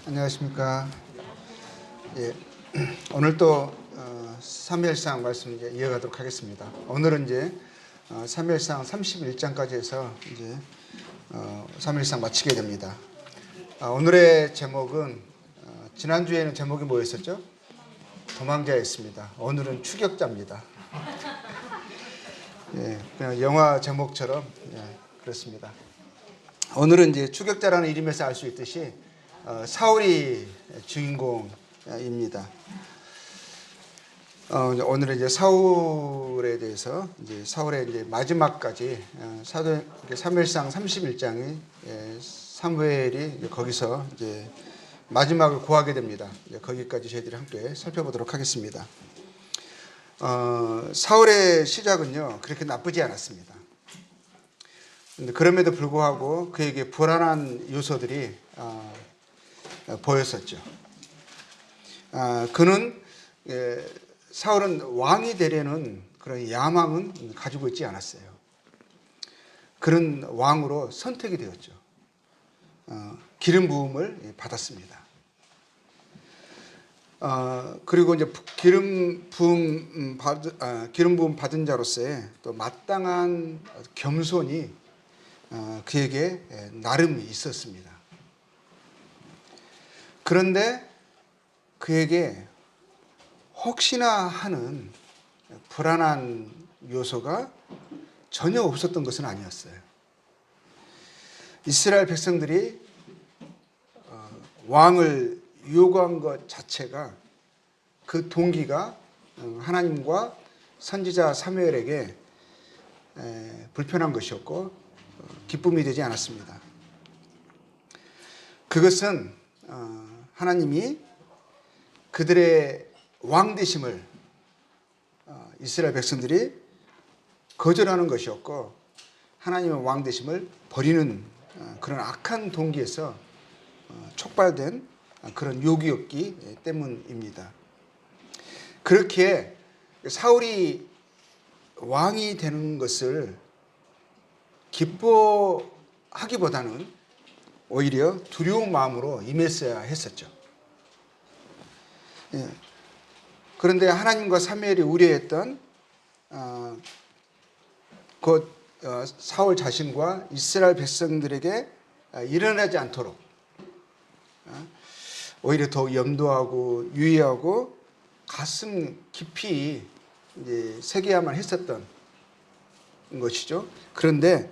안녕하십니까. 예, 오늘 또 사무엘상 말씀 이제 이어가도록 하겠습니다. 오늘은 이제 사무엘상 31장까지 해서 이제 사무엘상 마치게 됩니다. 오늘의 제목은 지난주에는 제목이 뭐였었죠? 도망자였습니다. 오늘은 추격자입니다. 예, 그냥 영화 제목처럼 그렇습니다. 오늘은 이제 추격자라는 이름에서 알 수 있듯이 사울이 주인공입니다. 오늘은 이제 사울에 대해서 이제 사울의 이제 마지막까지 사무엘상 31장이 사무엘이 거기서 이제 마지막을 고하게 됩니다. 거기까지 저희들이 함께 살펴보도록 하겠습니다. 사울의 시작은요 그렇게 나쁘지 않았습니다. 그럼에도 불구하고 그에게 불안한 요소들이 보였었죠. 그는 사울은 왕이 되려는 그런 야망은 가지고 있지 않았어요. 그런 왕으로 선택이 되었죠. 기름 부음을 받았습니다. 그리고 이제 기름 부음 받은 자로서의 또 마땅한 겸손이 그에게 나름 있었습니다. 그런데 그에게 혹시나 하는 불안한 요소가 전혀 없었던 것은 아니었어요. 이스라엘 백성들이 왕을 요구한 것 자체가 그 동기가 하나님과 선지자 사무엘에게 불편한 것이었고 기쁨이 되지 않았습니다. 그것은 하나님이 그들의 왕 되심을 이스라엘 백성들이 거절하는 것이었고 하나님의 왕 되심을 버리는 그런 악한 동기에서 촉발된 그런 요구였기 때문입니다. 그렇게 사울이 왕이 되는 것을 기뻐하기보다는 오히려 두려운 마음으로 임했어야 했었죠. 그런데 하나님과 사무엘이 우려했던 곧 사울 자신과 이스라엘 백성들에게 일어나지 않도록 오히려 더 염두하고 유의하고 가슴 깊이 이제 새겨야만 했었던 것이죠. 그런데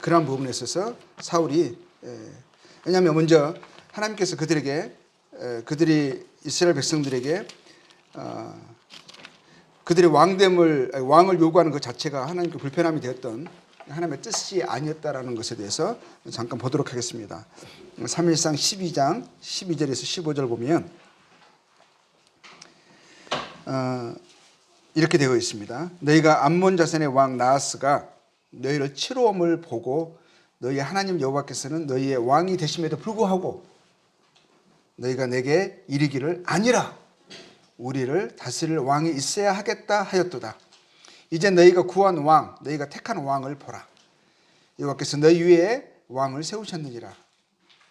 그러한 부분에 있어서 사울이 왜냐하면 먼저 하나님께서 그들이 이스라엘 백성들에게 그들의 왕을 요구하는 것 자체가 하나님께 불편함이 되었던 하나님의 뜻이 아니었다라는 것에 대해서 잠깐 보도록 하겠습니다. 사무엘상 12장 12절에서 15절 보면 이렇게 되어 있습니다. 너희가 암몬 자손의 왕 나하스가 너희를 치루음을 보고 너희 하나님 여호와께서는 너희의 왕이 되심에도 불구하고 너희가 내게 이르기를 아니라 우리를 다스릴 왕이 있어야 하겠다 하였도다. 이제 너희가 구한 왕 너희가 택한 왕을 보라. 여호와께서 너희 위에 왕을 세우셨느니라.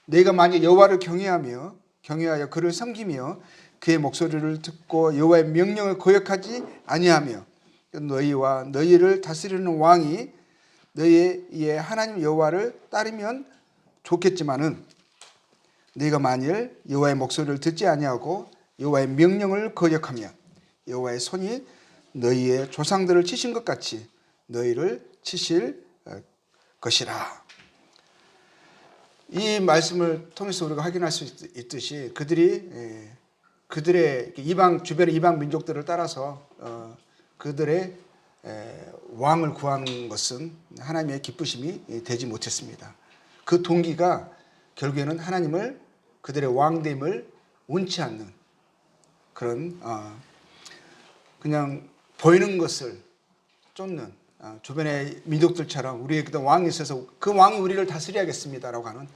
너희가 만약 여호와를 경외하여 그를 섬기며 그의 목소리를 듣고 여호와의 명령을 거역하지 아니하며 너희와 너희를 다스리는 왕이 너희의 하나님 여호와를 따르면 좋겠지만은 너희가 만일 여호와의 목소리를 듣지 아니하고 여호와의 명령을 거역하며 여호와의 손이 너희의 조상들을 치신 것 같이 너희를 치실 것이라. 이 말씀을 통해서 우리가 확인할 수 있듯이 그들의 주변의 이방 민족들을 따라서 그들의 왕을 구하는 것은 하나님의 기쁘심이 되지 못했습니다. 그 동기가 결국에는 하나님을 그들의 왕됨을 원치 않는 그런 그냥 보이는 것을 쫓는 주변의 민족들처럼 우리에게도 왕이 있어서 그 왕이 우리를 다스려야겠습니다라고 하는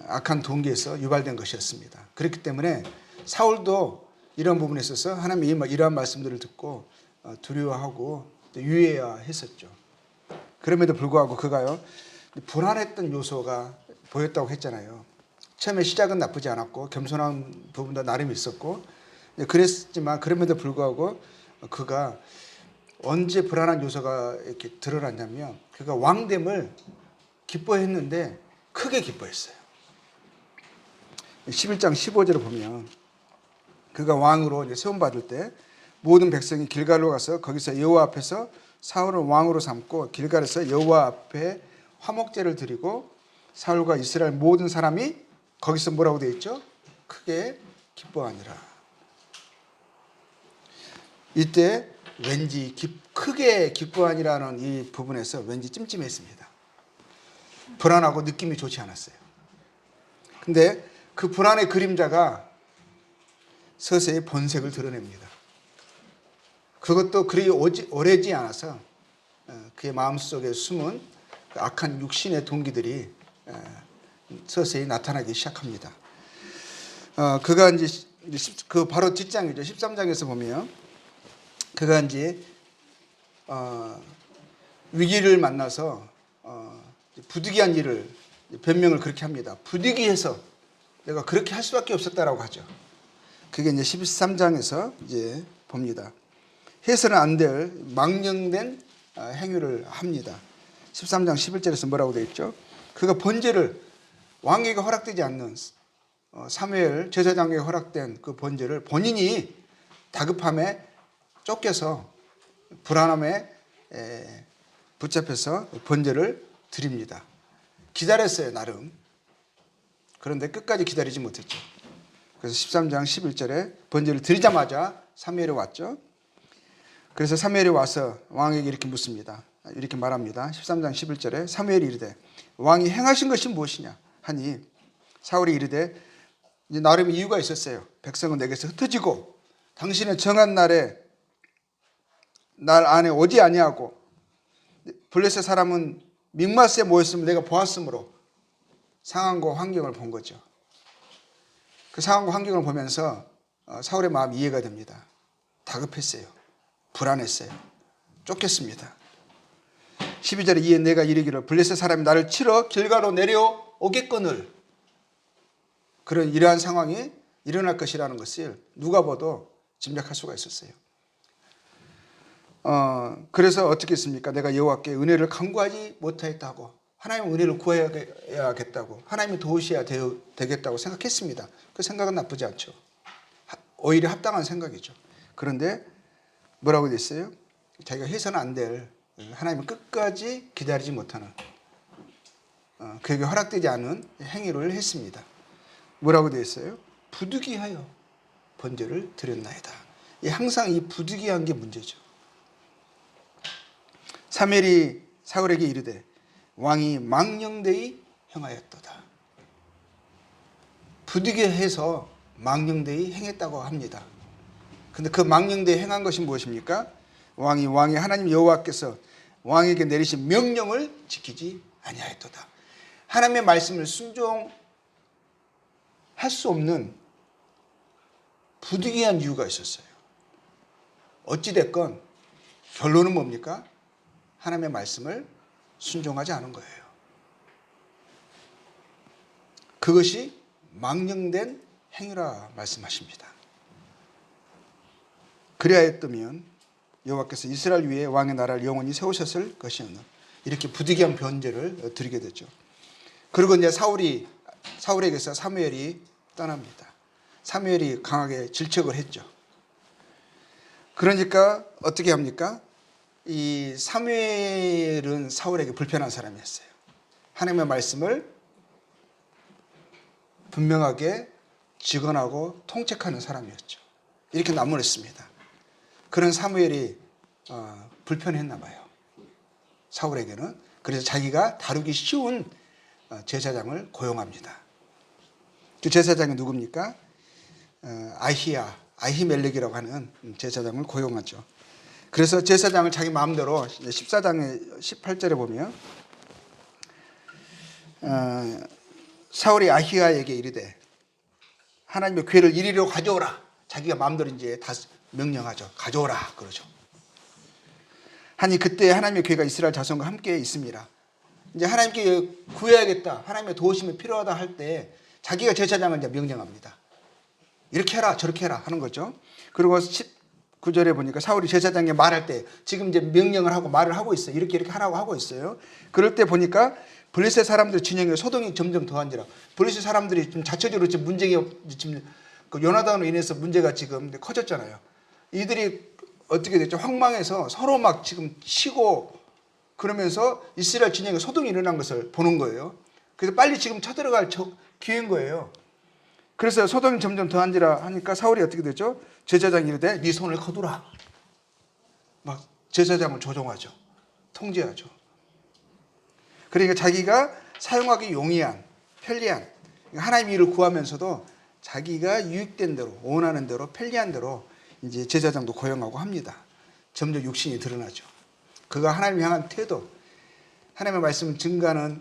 악한 동기에서 유발된 것이었습니다. 그렇기 때문에 사울도 이런 부분에 있어서 하나님이 이러한 말씀들을 듣고 두려워하고 유의해야 했었죠. 그럼에도 불구하고 그가요 불안했던 요소가 보였다고 했잖아요. 처음에 시작은 나쁘지 않았고 겸손한 부분도 나름 있었고 그랬지만 그럼에도 불구하고 그가 언제 불안한 요소가 이렇게 드러났냐면 그가 왕됨을 기뻐했는데 크게 기뻐했어요. 11장 15절을 보면 그가 왕으로 이제 세움받을 때 모든 백성이 길갈로 가서 거기서 여호와 앞에서 사울을 왕으로 삼고 길갈에서 여호와 앞에 화목제를 드리고 사울과 이스라엘 모든 사람이 거기서 뭐라고 되어 있죠? 크게 기뻐하니라. 이때 왠지 크게 기뻐하니라는 이 부분에서 왠지 찜찜했습니다. 불안하고 느낌이 좋지 않았어요. 근데 그 불안의 그림자가 서서히 본색을 드러냅니다. 그것도 그리 오래지 않아서 그의 마음속에 숨은 악한 육신의 동기들이 서서히 나타나기 시작합니다. 그가 이제 그 바로 뒷장이죠. 13장에서 보면 그가 이제 위기를 만나서 부득이한 일을 변명을 그렇게 합니다. 부득이해서 내가 그렇게 할 수밖에 없었다라고 하죠. 그게 이제 13장에서 이제 봅니다. 해서는 안 될 망령된 행위를 합니다. 13장 11절에서 뭐라고 되어 있죠? 그가 번제를 왕에게 허락되지 않는 사무엘 제사장에게 허락된 그 번제를 본인이 다급함에 쫓겨서 불안함에 붙잡혀서 번제를 드립니다. 기다렸어요, 나름. 그런데 끝까지 기다리지 못했죠. 그래서 13장 11절에 번제를 드리자마자 사무엘이 왔죠. 그래서 사무엘이 와서 왕에게 이렇게 묻습니다. 이렇게 말합니다. 13장 11절에 사무엘이 이르되 왕이 행하신 것이 무엇이냐 하니 사울이 이르되 이제 나름 이유가 있었어요. 백성은 내게서 흩어지고 당신의 정한 날 안에 오지 아니하고 블레셋 사람은 mikmas에 모였음을 내가 보았으므로 상황과 환경을 본 거죠. 그 상황과 환경을 보면서 사울의 마음이 이해가 됩니다. 다급했어요. 불안했어요. 쫓겼습니다. 12절에 이에 내가 이르기를 블레셋 사람이 나를 치러 길가로 내려오겠거늘 그런 이러한 상황이 일어날 것이라는 것을 누가 봐도 짐작할 수가 있었어요. 그래서 어떻게 했습니까? 내가 여호와께 은혜를 간구하지 못하였다고 하나님 은혜를 구해야겠다고 하나님이 도우셔야 되겠다고 생각했습니다. 그 생각은 나쁘지 않죠. 오히려 합당한 생각이죠. 그런데 뭐라고 됐어요? 자기가 해서는 안 될 하나님을 끝까지 기다리지 못하는 그에게 허락되지 않은 행위를 했습니다. 뭐라고 되어 있어요? 부득이하여 번제를 드렸나이다. 항상 이 부득이한 게 문제죠. 사무엘이 사울에게 이르되 왕이 망령되이 행하였도다. 부득이해서 망령되이 행했다고 합니다. 근데 그 망령되이 행한 것이 무엇입니까? 왕이 하나님 여호와께서 왕에게 내리신 명령을 지키지 아니하였도다. 하나님의 말씀을 순종할 수 없는 부득이한 이유가 있었어요. 어찌됐건 결론은 뭡니까? 하나님의 말씀을 순종하지 않은 거예요. 그것이 망령된 행위라 말씀하십니다. 그리하였다면 여호와께서 이스라엘 위에 왕의 나라를 영원히 세우셨을 것이었는 이렇게 부득이한 변제를 드리게 되죠. 그리고 이제 사울에게서 사무엘이 떠납니다. 사무엘이 강하게 질책을 했죠. 그러니까 어떻게 합니까? 이 사무엘은 사울에게 불편한 사람이었어요. 하나님의 말씀을 분명하게 직언하고 통책하는 사람이었죠. 이렇게 나무랬습니다. 그런 사무엘이 불편했나 봐요. 사울에게는. 그래서 자기가 다루기 쉬운 제사장을 고용합니다. 그 제사장이 누굽니까? 아히멜렉이라고 하는 제사장을 고용하죠. 그래서 제사장을 자기 마음대로 14장의 18절에 보면 사울이 아히야에게 이르되 하나님의 궤를 이리로 가져오라. 자기가 마음대로 이제 다 명령하죠. 가져오라 그러죠. 하니 그때 하나님의 궤가 이스라엘 자손과 함께 있습니다. 이제 하나님께 구해야겠다. 하나님의 도우심이 필요하다 할 때 자기가 제사장을 이제 명령합니다. 이렇게 해라 저렇게 해라 하는 거죠. 그리고 19절에 보니까 사울이 제사장에게 말할 때 지금 이제 명령을 하고 말을 하고 있어요. 이렇게 하라고 하고 있어요. 그럴 때 보니까 블레셋 사람들 진영에 소동이 점점 더한지라. 블레셋 사람들이 좀 자체적으로 지금 문제가 지금 그 요나단으로 인해서 문제가 지금 커졌잖아요. 이들이 어떻게 됐죠? 황망해서 서로 막 지금 치고 그러면서 이스라엘 진영에 소동이 일어난 것을 보는 거예요. 그래서 빨리 지금 쳐들어갈 기회인 거예요. 그래서 소동이 점점 더한지라 하니까 사울이 어떻게 되죠? 제사장이 이르되 네 손을 거두라. 막 제사장을 조종하죠. 통제하죠. 그러니까 자기가 사용하기 용이한, 편리한, 하나님의 일을 구하면서도 자기가 유익된 대로, 원하는 대로, 편리한 대로 이제 제사장도 고용하고 합니다. 점점 육신이 드러나죠. 그가 하나님 향한 태도, 하나님의 말씀 증가하는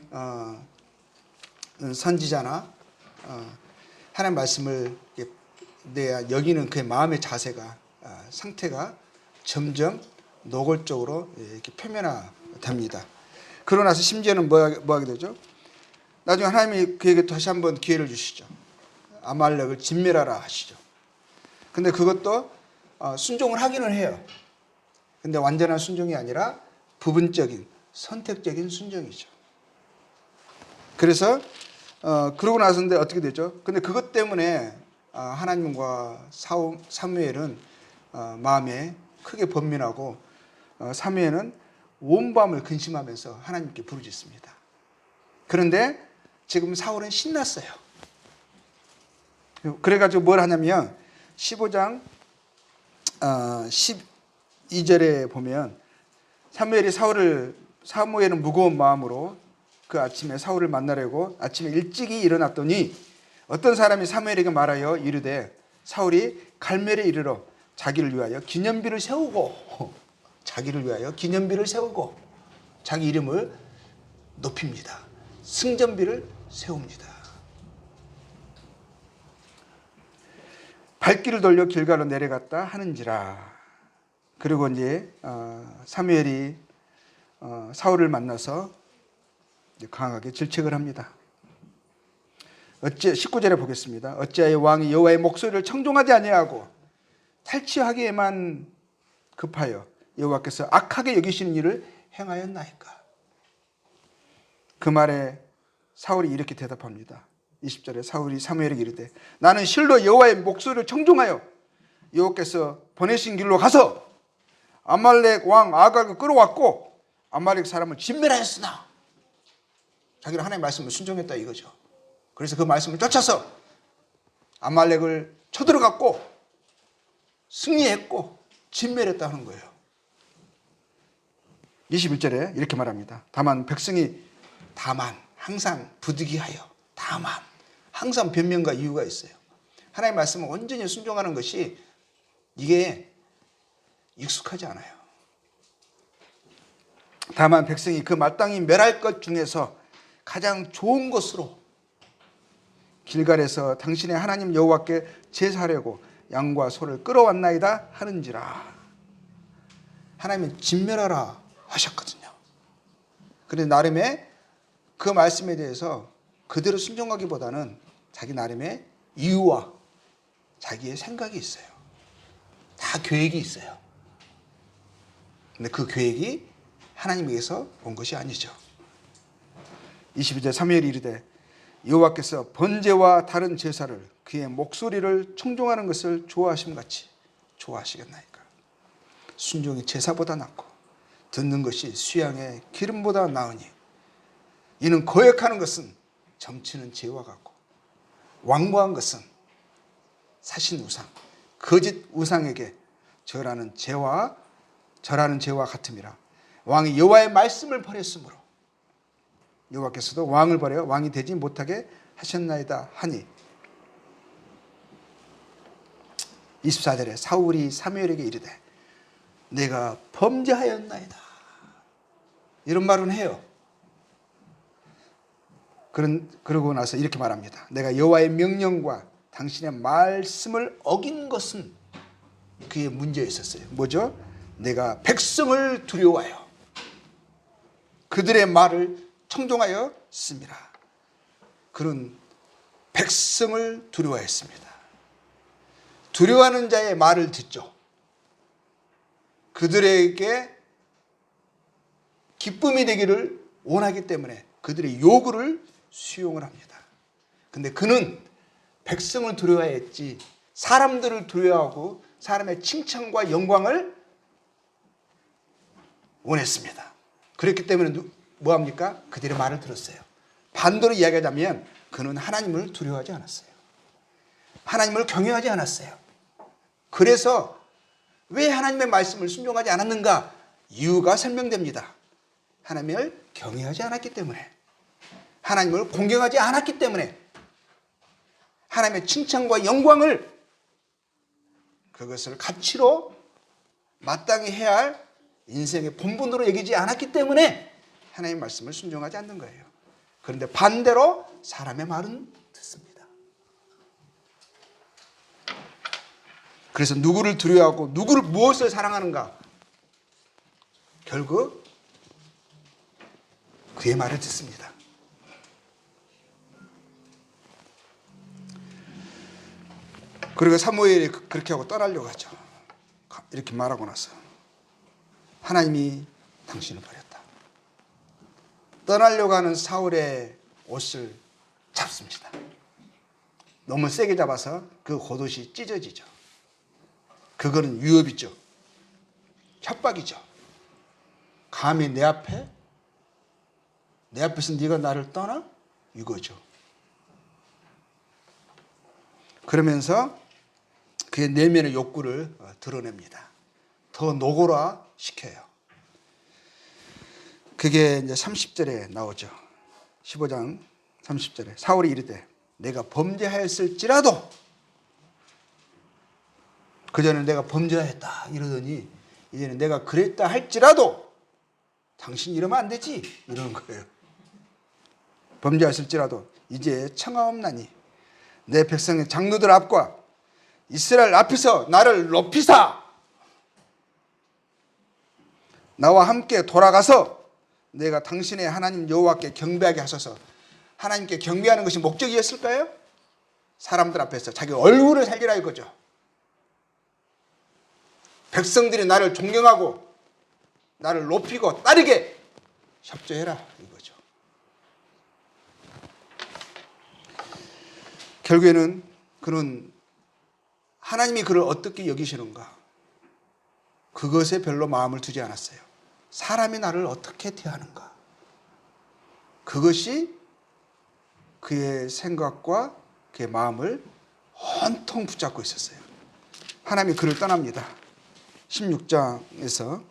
선지자나 하나님 말씀을 내야 여기는 그의 마음의 자세가 상태가 점점 노골적으로 이렇게 표면화됩니다. 그러고 나서 심지어는 뭐 하게 되죠? 나중에 하나님이 그에게 다시 한번 기회를 주시죠. 아말렉을 진멸하라 하시죠. 근데 그것도 순종을 하기는 해요. 근데 완전한 순종이 아니라 부분적인 선택적인 순종이죠. 그래서 그러고 나서인데 어떻게 되죠? 근데 그것 때문에 하나님과 사무엘은 마음에 크게 번민하고 사무엘은 온 밤을 근심하면서 하나님께 부르짖습니다. 그런데 지금 사울은 신났어요. 그래가지고 뭘 하냐면 15장 12절에 보면 사무엘은 무거운 마음으로 그 아침에 사울을 만나려고 아침에 일찍이 일어났더니 어떤 사람이 사무엘에게 말하여 이르되 사울이 갈멜에 이르러 자기를 위하여 기념비를 세우고 자기 이름을 높입니다. 승전비를 세웁니다. 발길을 돌려 길가로 내려갔다 하는지라. 그리고 이제 사무엘이 사울을 만나서 강하게 질책을 합니다. 19절에 보겠습니다. 어찌하여 왕이 여호와의 목소리를 청종하지 아니하고 탈취하기에만 급하여 여호와께서 악하게 여기시는 일을 행하였나이까. 그 말에 사울이 이렇게 대답합니다. 20절에 사울이 사무엘에게 이르되 나는 실로 여호와의 목소리를 청종하여 여호와께서 보내신 길로 가서 아말렉 왕 아각을 끌어왔고 아말렉 사람을 진멸하였으나 자기는 하나님의 말씀을 순종했다 이거죠. 그래서 그 말씀을 쫓아서 아말렉을 쳐들어갔고 승리했고 진멸했다는 거예요. 21절에 이렇게 말합니다. 다만 백성이 항상 부득이하여 항상 변명과 이유가 있어요. 하나님의 말씀을 온전히 순종하는 것이 이게 익숙하지 않아요. 다만 백성이 그 마땅히 멸할 것 중에서 가장 좋은 것으로 길갈에서 당신의 하나님 여호와께 제사하려고 양과 소를 끌어왔나이다 하는지라. 하나님은 진멸하라 하셨거든요. 그런데 나름의 그 말씀에 대해서 그대로 순종하기보다는 자기 나름의 이유와 자기의 생각이 있어요. 다 계획이 있어요. 근데 그 계획이 하나님에게서 온 것이 아니죠. 22절 사무엘이 이르되 여호와께서 번제와 다른 제사를 그의 목소리를 청종하는 것을 좋아하심같이 좋아하시겠나이까. 순종이 제사보다 낫고 듣는 것이 수양의 기름보다 나으니 이는 거역하는 것은 점치는 재와 같고 완고한 것은 사신 우상 거짓 우상에게 절하는 재와 같음이라. 왕이 여호와의 말씀을 버렸으므로 여호와께서도 왕을 버려 왕이 되지 못하게 하셨나이다 하니. 24절에 사울이 사무엘에게 이르되 내가 범죄하였나이다 이런 말은 해요. 그러고 나서 이렇게 말합니다. 내가 여호와의 명령과 당신의 말씀을 어긴 것은 그의 문제에 있었어요. 뭐죠? 내가 백성을 두려워하여 그들의 말을 청종하여 씁니다. 그런 백성을 두려워했습니다. 두려워하는 자의 말을 듣죠. 그들에게 기쁨이 되기를 원하기 때문에 그들의 요구를 수용을 합니다. 근데 그는 백성을 두려워했지 사람들을 두려워하고 사람의 칭찬과 영광을 원했습니다. 그렇기 때문에 뭐합니까? 그들의 말을 들었어요. 반대로 이야기하자면 그는 하나님을 두려워하지 않았어요. 하나님을 경외하지 않았어요. 그래서 왜 하나님의 말씀을 순종하지 않았는가? 이유가 설명됩니다. 하나님을 경외하지 않았기 때문에, 하나님을 공경하지 않았기 때문에, 하나님의 칭찬과 영광을 그것을 가치로 마땅히 해야 할 인생의 본분으로 여기지 않았기 때문에 하나님의 말씀을 순종하지 않는 거예요. 그런데 반대로 사람의 말은 듣습니다. 그래서 누구를 두려워하고 누구를 무엇을 사랑하는가? 결국 그의 말을 듣습니다. 그리고 사무엘이 그렇게 하고 떠나려고 하죠. 이렇게 말하고 나서 하나님이 당신을 버렸다. 떠나려고 하는 사울의 옷을 잡습니다. 너무 세게 잡아서 그 겉옷이 찢어지죠. 그거는 위협이죠. 협박이죠. 감히 내 앞에서 네가 나를 떠나? 이거죠. 그러면서 그의 내면의 욕구를 드러냅니다. 더 노고라 시켜요. 그게 이제 30절에 나오죠. 15장 30절에 사울이 이르되 내가 범죄하였을지라도, 그전에 내가 범죄하였다 이러더니 이제는 내가 그랬다 할지라도 당신 이러면 안 되지 이러는 거예요. 범죄하였을지라도 이제 청하옵나니 내 백성의 장로들 앞과 이스라엘 앞에서 나를 높이사 나와 함께 돌아가서 내가 당신의 하나님 여호와께 경배하게 하소서. 하나님께 경배하는 것이 목적이었을까요? 사람들 앞에서 자기 얼굴을 살리라 이거죠. 백성들이 나를 존경하고 나를 높이고 따르게 협조해라 이거죠. 결국에는 그는 하나님이 그를 어떻게 여기시는가 그것에 별로 마음을 두지 않았어요. 사람이 나를 어떻게 대하는가 그것이 그의 생각과 그의 마음을 온통 붙잡고 있었어요. 하나님이 그를 떠납니다. 16장에서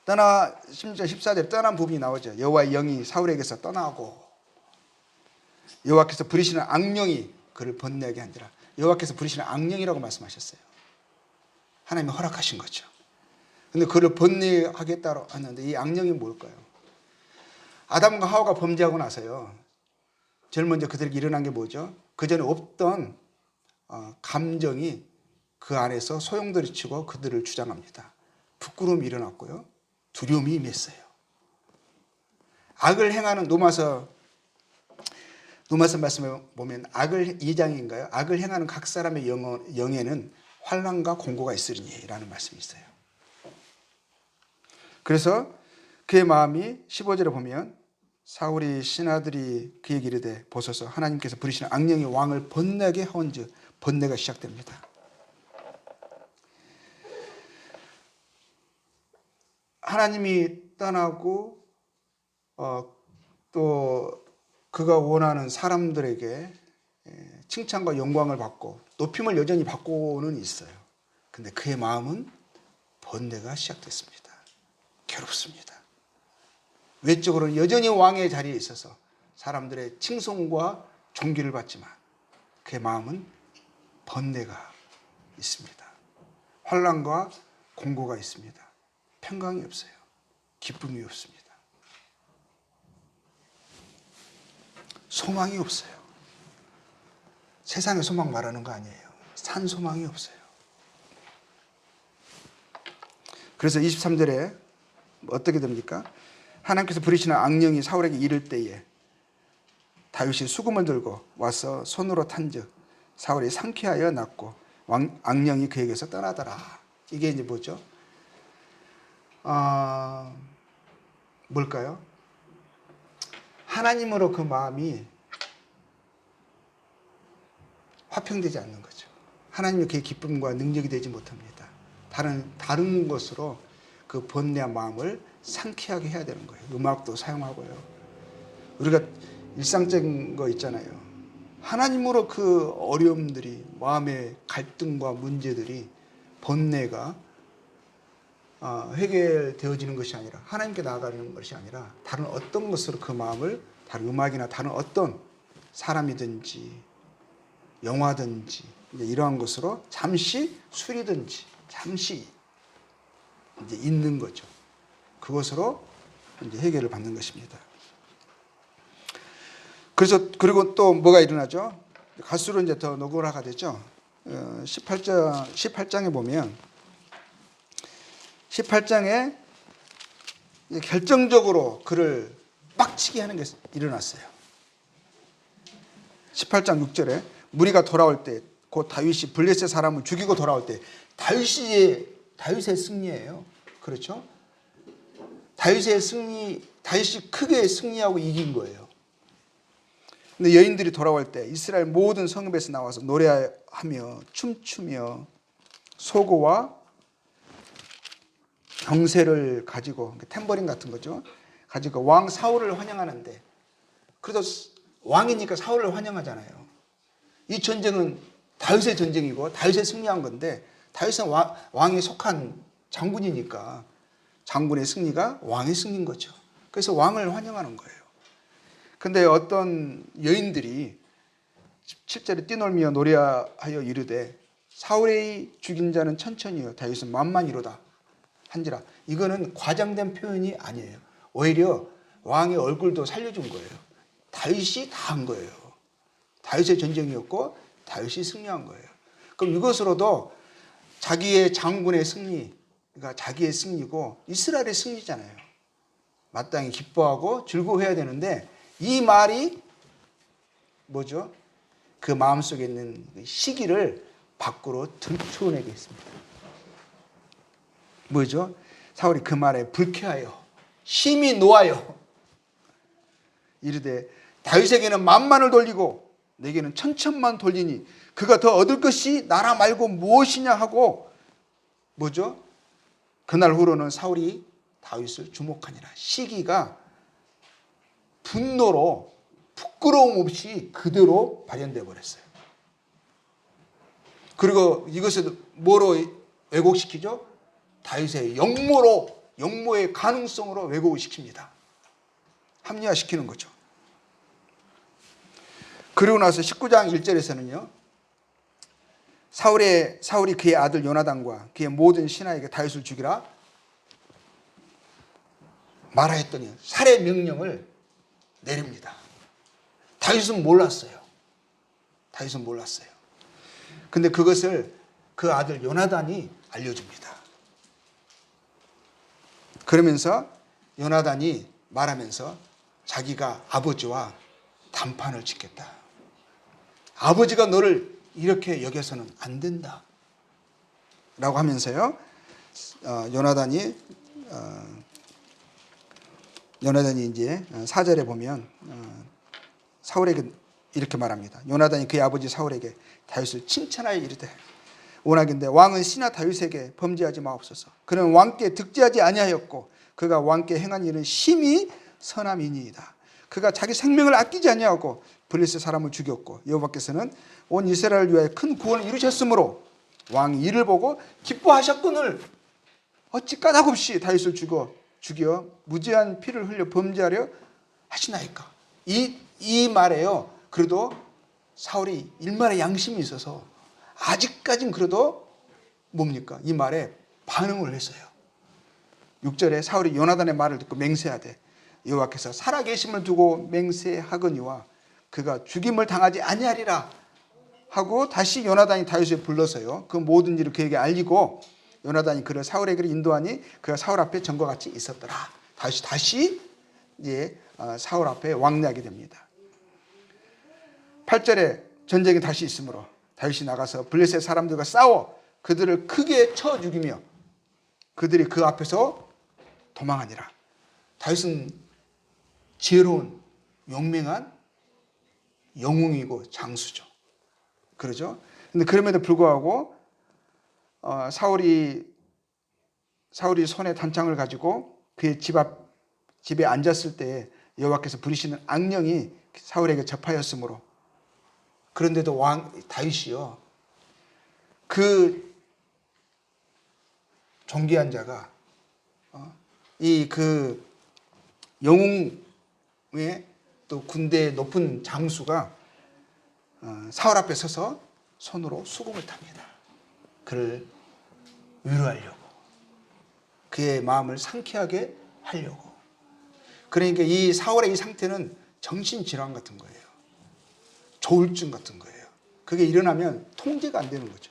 16장 14절에 떠난 부분이 나오죠. 여호와의 영이 사울에게서 떠나고 여호와께서 부리시는 악령이 그를 번뇌하게 한지라. 여호와께서 부리시는 악령이라고 말씀하셨어요. 하나님이 허락하신 거죠. 근데 그를 번뇌하겠다고 하는데 이 악령이 뭘까요? 아담과 하와가 범죄하고 나서요. 제일 먼저 그들에게 일어난 게 뭐죠? 그전에 없던 감정이 그 안에서 소용돌이치고 그들을 주장합니다. 부끄러움이 일어났고요. 두려움이 임했어요. 악을 행하는 노마서 말씀에 보면 악을 2장인가요? 악을 행하는 각 사람의 영에는 환난과 공고가 있으리니 라는 말씀이 있어요. 그래서 그의 마음이 15절에 보면 사울이 신하들이 그에게 이르되 보소서 하나님께서 부리시는 악령이 왕을 번뇌하게 하온즉 번뇌가 시작됩니다. 하나님이 떠나고 또 그가 원하는 사람들에게 칭찬과 영광을 받고 높임을 여전히 받고는 있어요. 근데 그의 마음은 번뇌가 시작됐습니다. 괴롭습니다. 외적으로는 여전히 왕의 자리에 있어서 사람들의 칭송과 존귀를 받지만 그의 마음은 번뇌가 있습니다. 환난과 공고가 있습니다. 평강이 없어요. 기쁨이 없습니다. 소망이 없어요. 세상의 소망 말하는 거 아니에요. 산 소망이 없어요. 그래서 23절에 어떻게 됩니까? 하나님께서 부리시는 악령이 사울에게 이를 때에 다윗이 수금을 들고 와서 손으로 탄즉 사울이 상쾌하여 났고 악령이 그에게서 떠나더라. 이게 이제 뭐죠? 뭘까요? 하나님으로 그 마음이 화평되지 않는 거죠. 하나님의 그의 기쁨과 능력이 되지 못합니다. 다른 것으로 그 번뇌한 마음을 상쾌하게 해야 되는 거예요. 음악도 사용하고요. 우리가 일상적인 거 있잖아요. 하나님으로 그 어려움들이, 마음의 갈등과 문제들이, 번뇌가 해결되어지는 것이 아니라, 하나님께 나아가는 것이 아니라 다른 어떤 것으로 그 마음을, 다른 음악이나 다른 어떤 사람이든지 영화든지 이제 이러한 것으로 잠시 술이든지 잠시 이제 있는 거죠. 그것으로 이제 해결을 받는 것입니다. 그래서 그리고 또 뭐가 일어나죠? 갈수록 이제 더 노골화가 되죠. 18장에 보면 18장에 결정적으로 그를 빡치게 하는 게 일어났어요. 18장 6절에 무리가 돌아올 때, 곧 다윗이 블레셋 사람을 죽이고 돌아올 때, 다윗의 승리예요. 그렇죠? 다윗이 크게 승리하고 이긴 거예요. 근데 여인들이 돌아올 때 이스라엘 모든 성읍에서 나와서 노래하며 춤추며 소고와 경세를 가지고, 탬버린 같은 거죠, 가지고 왕 사울을 환영하는데, 그래도 왕이니까 사울을 환영하잖아요. 이 전쟁은 다윗의 전쟁이고 다윗의 승리한 건데, 다윗은 왕에 속한 장군이니까 장군의 승리가 왕의 승리인 거죠. 그래서 왕을 환영하는 거예요. 근데 어떤 여인들이 7절에 뛰놀며 노래하여 이르되 사울의 죽인 자는 천천히요 다윗은 만만이로다 한지라. 이거는 과장된 표현이 아니에요. 오히려 왕의 얼굴도 살려준 거예요. 다윗이 다 한 거예요. 다윗의 전쟁이었고 다윗이 승리한 거예요. 그럼 이것으로도 자기의 장군의 승리가 자기의 승리고 이스라엘의 승리잖아요. 마땅히 기뻐하고 즐거워해야 되는데, 이 말이 뭐죠? 그 마음속에 있는 시기를 밖으로 드러내게 했습니다. 뭐죠? 사울이 그 말에 불쾌하여 심히 노하여 이르되 다윗에게는 만만을 돌리고 내게는 천천만 돌리니 그가 더 얻을 것이 나라 말고 무엇이냐 하고, 뭐죠? 그날 후로는 사울이 다윗을 주목하니라. 시기가 분노로 부끄러움 없이 그대로 발현되어 버렸어요. 그리고 이것을 뭐로 왜곡시키죠? 다윗의 역모의 가능성으로 왜곡을 시킵니다. 합리화시키는 거죠. 그리고 나서 19장 1절에서는요. 사울이 그의 아들 요나단과 그의 모든 신하에게 다윗을 죽이라 말하였더니 살해 명령을 내립니다. 다윗은 몰랐어요. 근데 그것을 그 아들 요나단이 알려줍니다. 그러면서 요나단이 말하면서 자기가 아버지와 단판을 짓겠다. 아버지가 너를 이렇게 여겨서는 안 된다 라고 하면서요, 요나단이 이제 4절에 보면 사울에게 이렇게 말합니다. 요나단이 그의 아버지 사울에게 다윗을 칭찬하여 이르되 원하긴대 왕은 시나 다윗에게 범죄하지 마옵소서. 그는 왕께 득죄하지 아니하였고 그가 왕께 행한 일은 심히 선함이니이다. 그가 자기 생명을 아끼지 아니하고 블레셋 사람을 죽였고 여호와께서는 온 이스라엘을 위하여 큰 구원을 이루셨으므로 왕이 이를 보고 기뻐하셨거늘 어찌 까닭없이 다윗을 죽여 무죄한 피를 흘려 범죄하려 하시나이까. 이 말에요. 그래도 사울이 일말의 양심이 있어서 아직까진 그래도 뭡니까? 이 말에 반응을 했어요. 6절에 사울이 요나단의 말을 듣고 맹세하되 여호와께서 살아계심을 두고 맹세하거니와 그가 죽임을 당하지 아니하리라 하고 다시 요나단이 다윗을 불러서요 그 모든 일을 그에게 알리고 요나단이 그를 사울에게로 인도하니 그가 사울 앞에 전과 같이 있었더라. 다시 이제 사울 앞에 왕래하게 됩니다. 8절에 전쟁이 다시 있으므로 다윗이 나가서 블레셋 사람들과 싸워 그들을 크게 쳐 죽이며 그들이 그 앞에서 도망하니라. 다윗은 지혜로운 용맹한 영웅이고 장수죠. 그러죠? 근데 그럼에도 불구하고 사울이 손에 단창을 가지고 그의 집에 앉았을 때 여호와께서 부리시는 악령이 사울에게 접하였으므로, 그런데도 다윗이요, 그 존귀한 자가 그 영웅의 또 군대의 높은 장수가 사울 앞에 서서 손으로 수금을 탑니다. 그를 위로하려고, 그의 마음을 상쾌하게 하려고. 그러니까 이 사울의 이 상태는 정신질환 같은 거예요. 조울증 같은 거예요. 그게 일어나면 통제가 안 되는 거죠.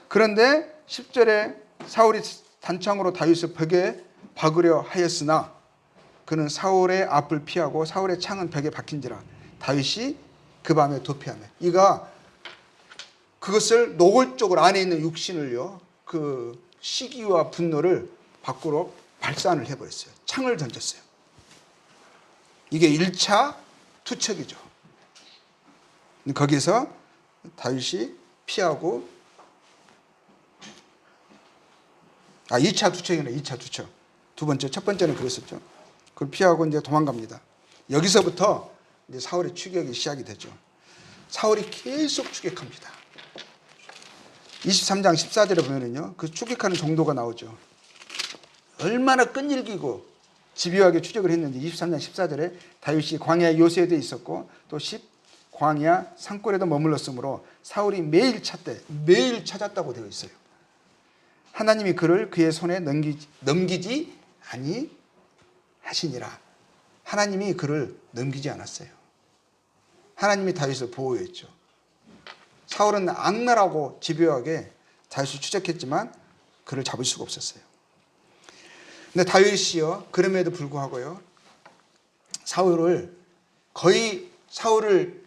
그런데 10절에 사울이 단창으로 다윗을 벽에 박으려 하였으나 그는 사울의 앞을 피하고 사울의 창은 벽에 박힌지라 다윗이 그 밤에 도피하며, 이가 그것을 노골적으로 안에 있는 육신을요, 그 시기와 분노를 밖으로 발산을 해버렸어요. 창을 던졌어요. 이게 1차 투척이죠. 거기서 다윗이 피하고, 2차 투척이네. 2차 투척. 두 번째, 첫 번째는 그랬었죠. 그걸 피하고 이제 도망갑니다. 여기서부터 이제 사울의 추격이 시작이 되죠. 사울이 계속 추격합니다. 23장 14절에 보면은요, 그 추격하는 정도가 나오죠. 얼마나 끈질기고 집요하게 추격을 했는지 23장 14절에 다윗이 광야 요새에도 있었고 또 광야 산골에도 머물렀으므로 사울이 매일 찾았다고 되어 있어요. 하나님이 그를 그의 손에 넘기지 아니하시니라. 하나님이 그를 넘기지 않았어요. 하나님이 다윗을 보호했죠. 사울은 악랄하고 집요하게 다윗을 추적했지만 그를 잡을 수가 없었어요. 근데 다윗이요, 그럼에도 불구하고요, 사울을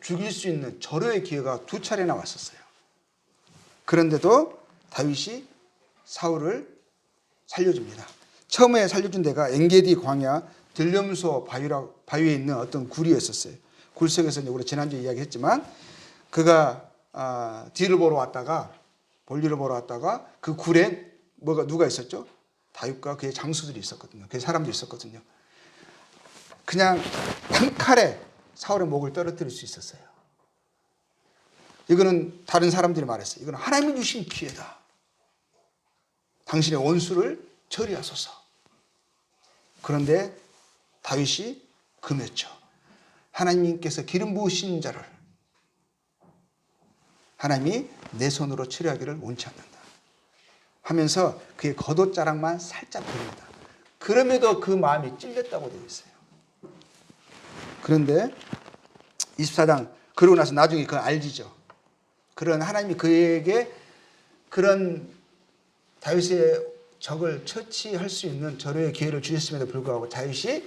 죽일 수 있는 절호의 기회가 2차례나 왔었어요. 그런데도 다윗이 사울을 살려줍니다. 처음에 살려준 데가 엔게디 광야 들렴소 바위에 있는 어떤 굴이었었어요. 굴 속에서 우리 지난주에 이야기했지만 그가 볼일을 보러 왔다가 그 굴에 누가 있었죠? 다윗과 그의 장수들이 있었거든요. 그의 사람들이 있었거든요. 그냥 한 칼에 사울의 목을 떨어뜨릴 수 있었어요. 이거는 다른 사람들이 말했어요. 이거는 하나님이 주신 기회다. 당신의 원수를 처리하소서. 그런데 다윗이 금했죠. 하나님께서 기름 부으신 자를 하나님이 내 손으로 처리하기를 원치 않는다 하면서 그의 겉옷자락만 살짝 보입니다. 그럼에도 그 마음이 찔렸다고 되어 있어요. 그런데 24장, 그러고 나서 나중에 그걸 알지죠. 그런 하나님이 그에게 그런 다윗의 적을 처치할 수 있는 절호의 기회를 주셨음에도 불구하고 다윗이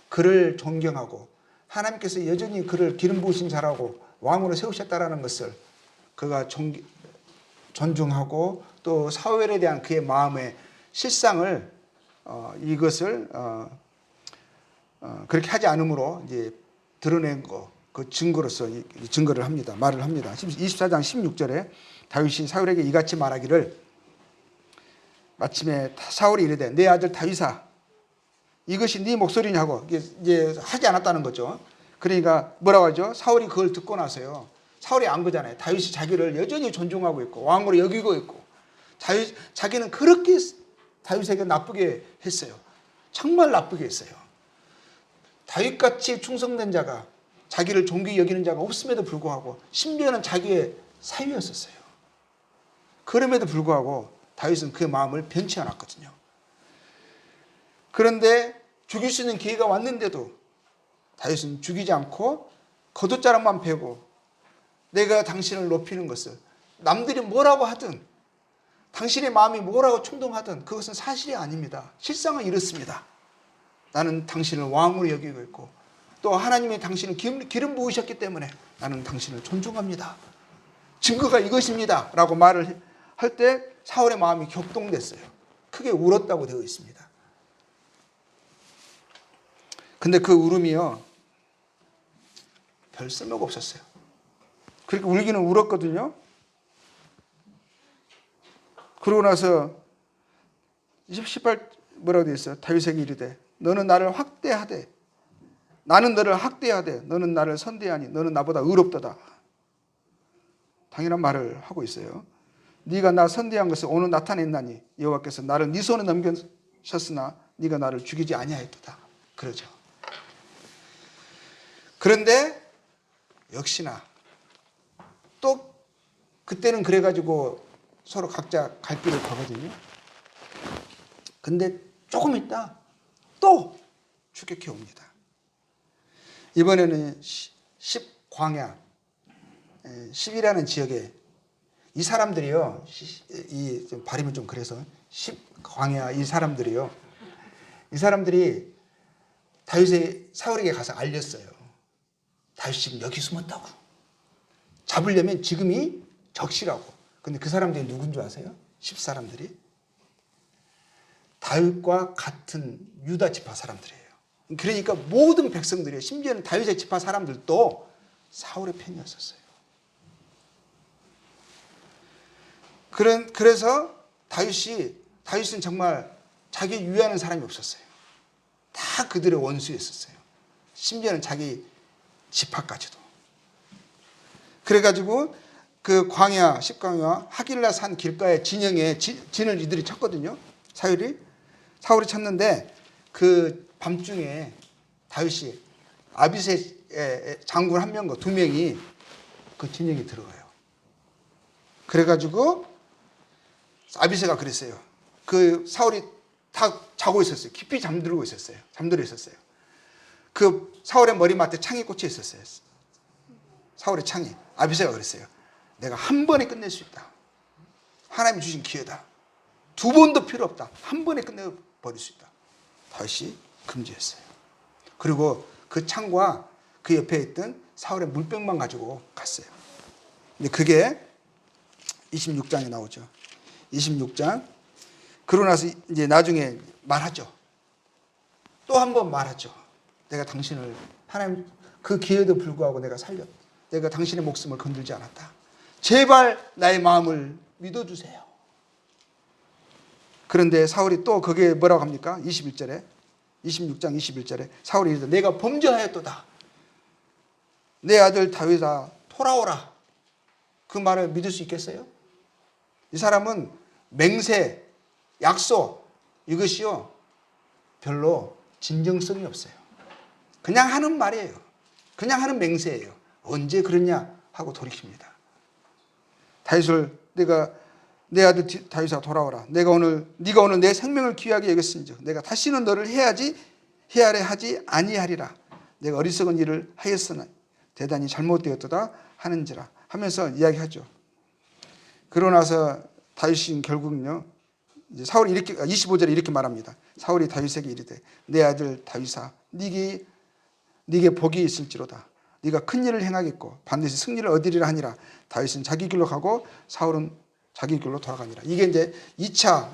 그를 존경하고 하나님께서 여전히 그를 기름 부으신 자라고 왕으로 세우셨다라는 것을 그가 존중하고 또 사울에 대한 그의 마음의 실상을 이것을 그렇게 하지 않으므로 이제 드러낸 그 증거로서 증거를 합니다. 말을 합니다. 24장 16절에 다윗이 사울에게 이같이 말하기를, 마침에 사울이 이르되 내 아들 다윗아 이것이 네 목소리냐고, 이제 하지 않았다는 거죠. 그러니까 뭐라고 하죠? 사울이 그걸 듣고 나서요, 사울이 안 거잖아요. 다윗이 자기를 여전히 존중하고 있고 왕으로 여기고 있고 자기는 그렇게 다윗에게 나쁘게 했어요. 정말 나쁘게 했어요. 다윗같이 충성된 자가, 자기를 존귀히 여기는 자가 없음에도 불구하고 심지어는 자기의 사위였었어요. 그럼에도 불구하고 다윗은 그 마음을 변치 않았거든요. 그런데 죽일 수 있는 기회가 왔는데도 다윗은 죽이지 않고 겉옷자락만 베고, 내가 당신을 높이는 것을 남들이 뭐라고 하든 당신의 마음이 뭐라고 충동하든 그것은 사실이 아닙니다. 실상은 이렇습니다. 나는 당신을 왕으로 여기고 있고 또 하나님이 당신을 기름 부으셨기 때문에 나는 당신을 존중합니다. 증거가 이것입니다. 라고 말을 할 때 사울의 마음이 격동됐어요. 크게 울었다고 되어 있습니다. 근데 그 울음이요, 별 쓸모가 없었어요. 그렇게 울기는 울었거든요. 그러고 나서 18 뭐라고 되어 있어요? 다윗에게 이르되 너는 나를 확대하되 나는 너를 학대하되 너는 나를 선대하니 너는 나보다 의롭도다. 당연한 말을 하고 있어요. 네가 나 선대한 것을 오늘 나타냈나니 여호와께서 나를 네 손에 넘겨셨으나 네가 나를 죽이지 아니하였도다. 그러죠. 그런데 역시나 또 그때는 그래가지고 서로 각자 갈 길을 가거든요. 근데 조금 있다 또 추격해 옵니다. 이번에는 10광야 10이라는 지역에 이 사람들이요, 이 발음이 좀 그래서 10광야 이 사람들이 다윗의 사울에게 가서 알렸어요. 다윗이 지금 여기 숨었다고. 잡으려면 지금이 적시라고. 근데 그 사람들이 누군 줄 아세요? 10사람들이 다윗과 같은 유다 지파 사람들이에요. 그러니까 모든 백성들이요, 심지어는 다윗의 지파 사람들도 사울의 편이었었어요. 그래서 다윗은 정말 자기 유해하는 사람이 없었어요. 다 그들의 원수였었어요. 심지어는 자기 지파까지도. 그래가지고 그 광야 10광야 하길라 산 길가의 진영에 진을 이들이 쳤거든요. 사울이 쳤는데 그 밤중에 다윗이 아비새 장군 한 명과 두 명이 그 진영에 들어가요. 그래가지고 아비새가 그랬어요. 그 사울이 다 자고 있었어요. 깊이 잠들어 있었어요. 그 사울의 머리맡에 창이 꽂혀 있었어요. 사울의 창이. 아비새가 그랬어요. 내가 한 번에 끝낼 수 있다. 하나님이 주신 기회다. 두 번도 필요 없다. 한 번에 끝내버릴 수 있다. 다윗이 금지했어요. 그리고 그 창과 그 옆에 있던 사울의 물병만 가지고 갔어요. 근데 그게 26장에 나오죠. 26장. 그러고 나서 이제 나중에 말하죠. 또 한 번 말하죠. 내가 당신을 하나님 그 기회도 불구하고 내가 당신의 목숨을 건들지 않았다. 제발 나의 마음을 믿어주세요. 그런데 사울이 또 그게 뭐라고 합니까? 21절에 26장 21절에 사울이 이르되 내가 범죄하였도다. 내 아들 다윗아 돌아오라. 그 말을 믿을 수 있겠어요? 이 사람은 맹세, 약속 이것이요 별로 진정성이 없어요. 그냥 하는 말이에요. 그냥 하는 맹세예요. 언제 그러냐 하고 돌이킵니다. 다윗을 내 아들 다윗아 돌아오라. 네가 오늘 내 생명을 귀하게 여겼은즉 내가 다시는 너를 해하려 하지 아니하리라. 내가 어리석은 일을 하였으나 대단히 잘못되었도다 하는지라 하면서 이야기하죠. 그러고 나서 다윗은 결국은요, 이제 사울이 이렇게 25절에 이렇게 말합니다. 사울이 다윗에게 이르되 내 아들 다윗아 네게 복이 있을지로다. 네가 큰 일을 행하겠고 반드시 승리를 얻으리라 하니라. 다윗은 자기 길로 가고 사울은 자기 길로 돌아가니라. 이게 이제 2차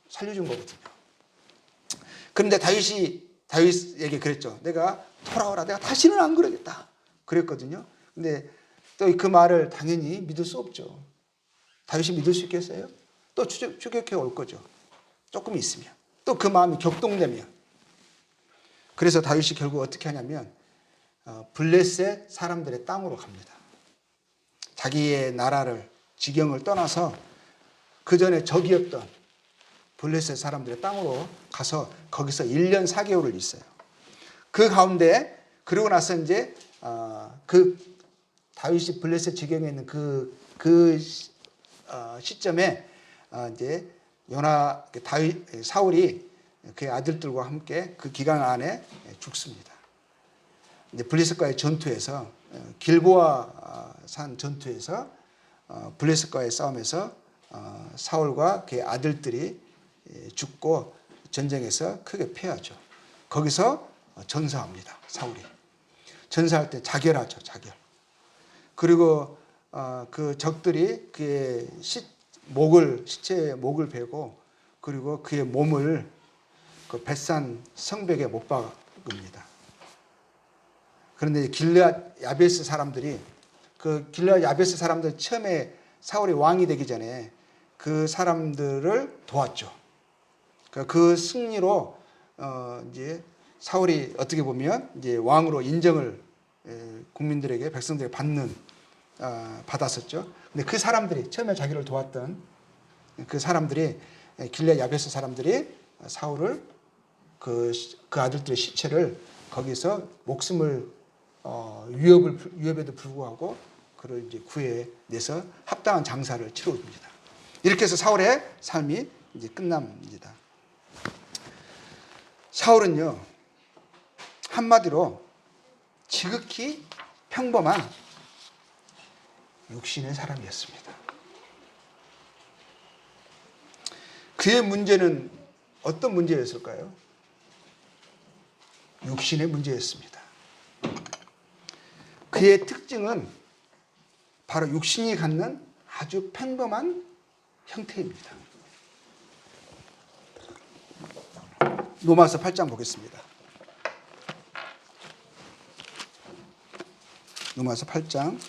살려준 거거든요. 그런데 다윗에게 그랬죠. 내가 돌아오라. 내가 다시는 안 그러겠다. 그랬거든요. 근데 또 그 말을 당연히 믿을 수 없죠. 다윗이 믿을 수 있겠어요? 또 추격해 올 거죠. 조금 있으면. 또 그 마음이 격동되면. 그래서 다윗이 결국 어떻게 하냐면 블레셋 사람들의 땅으로 갑니다. 자기의 나라를 지경을 떠나서 그 전에 적이었던 블레셋 사람들의 땅으로 가서 거기서 1년 4개월을 있어요. 그 가운데 그러고 나서 이제 그 다윗이 블레셋 지경에 있는 그 시점에 이제 사울이 그의 아들들과 함께 그 기간 안에 죽습니다. 이제 블레셋과의 전투에서 길보아 산 전투에서 블레셋과의 싸움에서 사울과 그의 아들들이 죽고 전쟁에서 크게 패하죠. 거기서 전사합니다. 사울이. 전사할 때 자결하죠. 자결. 그리고 그 적들이 그의 시체의 목을 베고 그리고 그의 몸을 그 벳산 성벽에 못 박습니다. 그런데 길르앗 야베스 사람들이 그 길르앗 야베스 사람들 처음에 사울이 왕이 되기 전에 그 사람들을 도왔죠. 그 승리로 이제 사울이 어떻게 보면 이제 왕으로 인정을 국민들에게 백성들에게 받았었죠. 근데 그 사람들이 처음에 자기를 도왔던 그 사람들이 길르앗 야베스 사람들이 사울을 그 아들들의 시체를 거기서 목숨을 위협에도 불구하고 그를 이제 구해내서 합당한 장사를 치러줍니다. 이렇게 해서 사울의 삶이 이제 끝납니다. 사울은요, 한마디로 지극히 평범한 육신의 사람이었습니다. 그의 문제는 어떤 문제였을까요? 육신의 문제였습니다. 그의 특징은 바로 육신이 갖는 아주 평범한 형태입니다. 로마서 8장 보겠습니다. 로마서 8장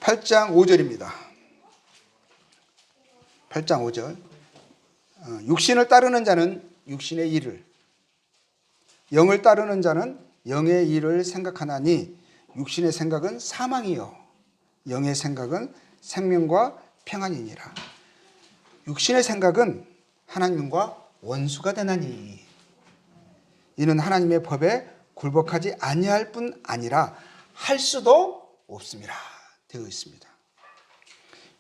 5절입니다. 8장 5절. 육신을 따르는 자는 육신의 일을, 영을 따르는 자는 영의 일을 생각하나니 육신의 생각은 사망이요 영의 생각은 생명과 평안이니라. 육신의 생각은 하나님과 원수가 되나니 이는 하나님의 법에 굴복하지 아니할 뿐 아니라 할 수도 없음이라 되어 있습니다.